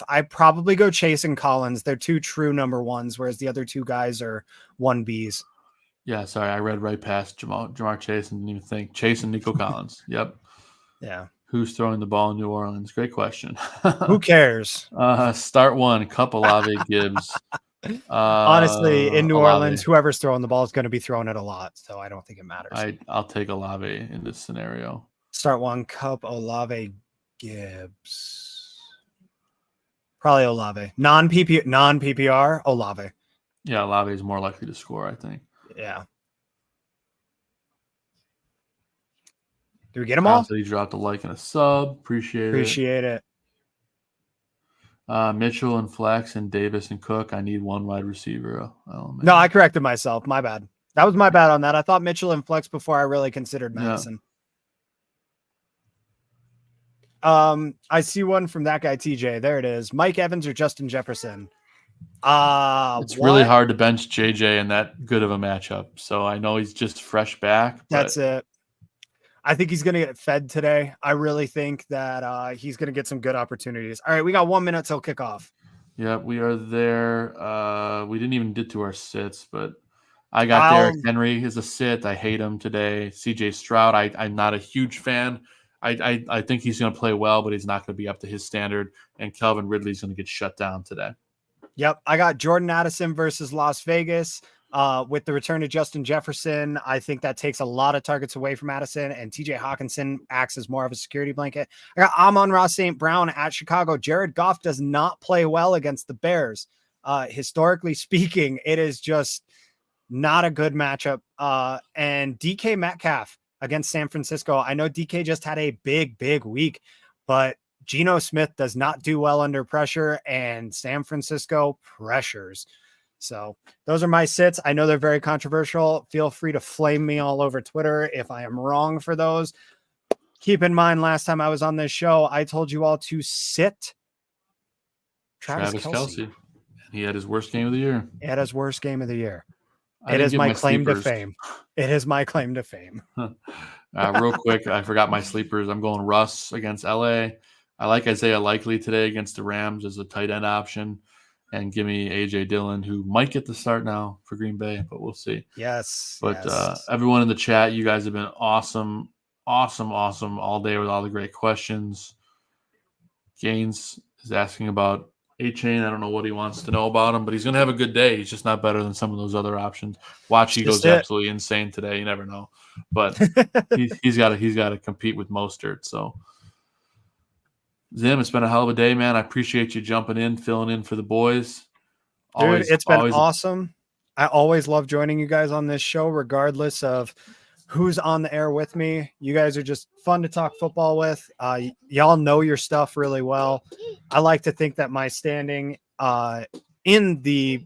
Speaker 7: I probably go Chase and Collins. They're two true number ones, whereas the other two guys are 1Bs.
Speaker 6: Yeah, sorry, I read right past Jamar Chase and didn't even think. Chase and Nico Collins. Yep.
Speaker 7: Yeah.
Speaker 6: Who's throwing the ball in New Orleans? Great question.
Speaker 7: Who cares?
Speaker 6: Start one, Cup, Olave, Gibbs.
Speaker 7: Honestly, in New
Speaker 6: Olave.
Speaker 7: Orleans, whoever's throwing the ball is going to be throwing it a lot, so I don't think it matters.
Speaker 6: I'll take Olave in this scenario.
Speaker 7: Start one, Cup, Olave, Gibbs. Probably Olave. Non-PPR, Olave.
Speaker 6: Yeah, Olave is more likely to score, I think.
Speaker 7: Yeah. Do we get them all?
Speaker 6: So you dropped a like and a sub. Appreciate it. Mitchell and Flex and Davis and Cook. I need one wide receiver.
Speaker 7: No, I corrected myself. My bad. That was my bad on that. I thought Mitchell and Flex before I really considered Madison. Yeah. I see one from that guy, TJ. There it is. Mike Evans or Justin Jefferson?
Speaker 6: It's really hard to bench JJ in that good of a matchup. So I know he's just fresh back.
Speaker 7: That's it. I think he's going to get fed today. I really think that he's going to get some good opportunities. All right, we got 1 minute till kickoff.
Speaker 6: Yeah, we are there. We didn't even get to our sits, but I got Derrick Henry as a sit. I hate him today. CJ Stroud, I'm not a huge fan. I think he's going to play well, but he's not going to be up to his standard. And Calvin Ridley's going to get shut down today.
Speaker 7: Yep. I got Jordan Addison versus Las Vegas. With the return of Justin Jefferson, I think that takes a lot of targets away from Addison, and TJ Hawkinson acts as more of a security blanket. I got Amon-Ra St. Brown at Chicago. Jared Goff does not play well against the Bears. Historically speaking, it is just not a good matchup. And DK Metcalf against San Francisco. I know DK just had a big week, but Geno Smith does not do well under pressure, and San Francisco pressures. So those are my sits. I know they're very controversial. Feel free to flame me all over Twitter if I am wrong for those. Keep in mind, last time I was on this show, I told you all to sit Travis Kelce.
Speaker 6: He had his worst game of the year.
Speaker 7: It is my claim to fame. It is my claim to fame.
Speaker 6: Real quick, I forgot my sleepers. I'm going Russ against LA. I like Isaiah Likely today against the Rams as a tight end option. And give me A.J. Dillon, who might get the start now for Green Bay, but we'll see.
Speaker 7: Yes.
Speaker 6: But everyone in the chat, you guys have been awesome all day with all the great questions. Gaines is asking about A-Chain. I don't know what he wants to know about him, but he's going to have a good day. He's just not better than some of those other options. Watch, he goes absolutely insane today. You never know. But he's got to compete with Mostert, so. Zim, it's been a hell of a day, man. I appreciate you jumping in, filling in for the boys.
Speaker 7: Dude, it's been awesome. I always love joining you guys on this show, regardless of who's on the air with me. You guys are just fun to talk football with. Y'all know your stuff really well. I like to think that my standing in the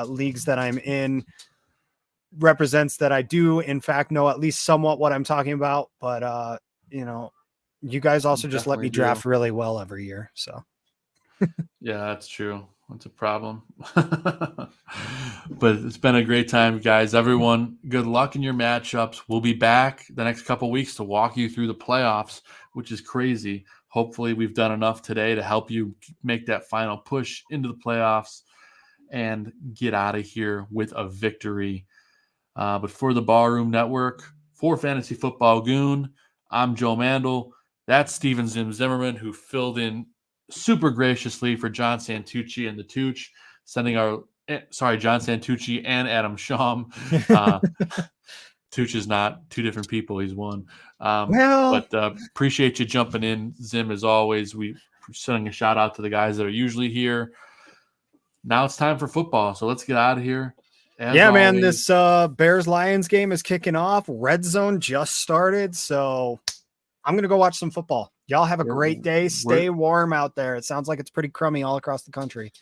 Speaker 7: leagues that I'm in represents that I do, in fact, know at least somewhat what I'm talking about. But, you guys also just let me draft really well every year. So,
Speaker 6: yeah, that's true. That's a problem. But it's been a great time, guys. Everyone, good luck in your matchups. We'll be back the next couple weeks to walk you through the playoffs, which is crazy. Hopefully we've done enough today to help you make that final push into the playoffs and get out of here with a victory. But for the Barroom Network, for Fantasy Football Goon, I'm Joe Mandel. That's Steven Zimmerman, who filled in super graciously for John Santucci and the Tooch, John Santucci and Adam Sham. Tooch is not two different people. He's one. But appreciate you jumping in, Zim, as always. We sending a shout out to the guys that are usually here. Now it's time for football. So let's get out of here.
Speaker 7: Man, this Bears-Lions game is kicking off. Red Zone just started. So I'm going to go watch some football. Y'all have a great day. Stay warm out there. It sounds like it's pretty crummy all across the country.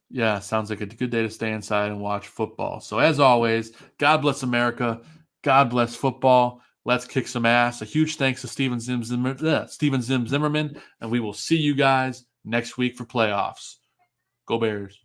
Speaker 6: Yeah, sounds like a good day to stay inside and watch football. So as always, God bless America. God bless football. Let's kick some ass. A huge thanks to Steven Zim Zimmerman, and we will see you guys next week for playoffs. Go Bears.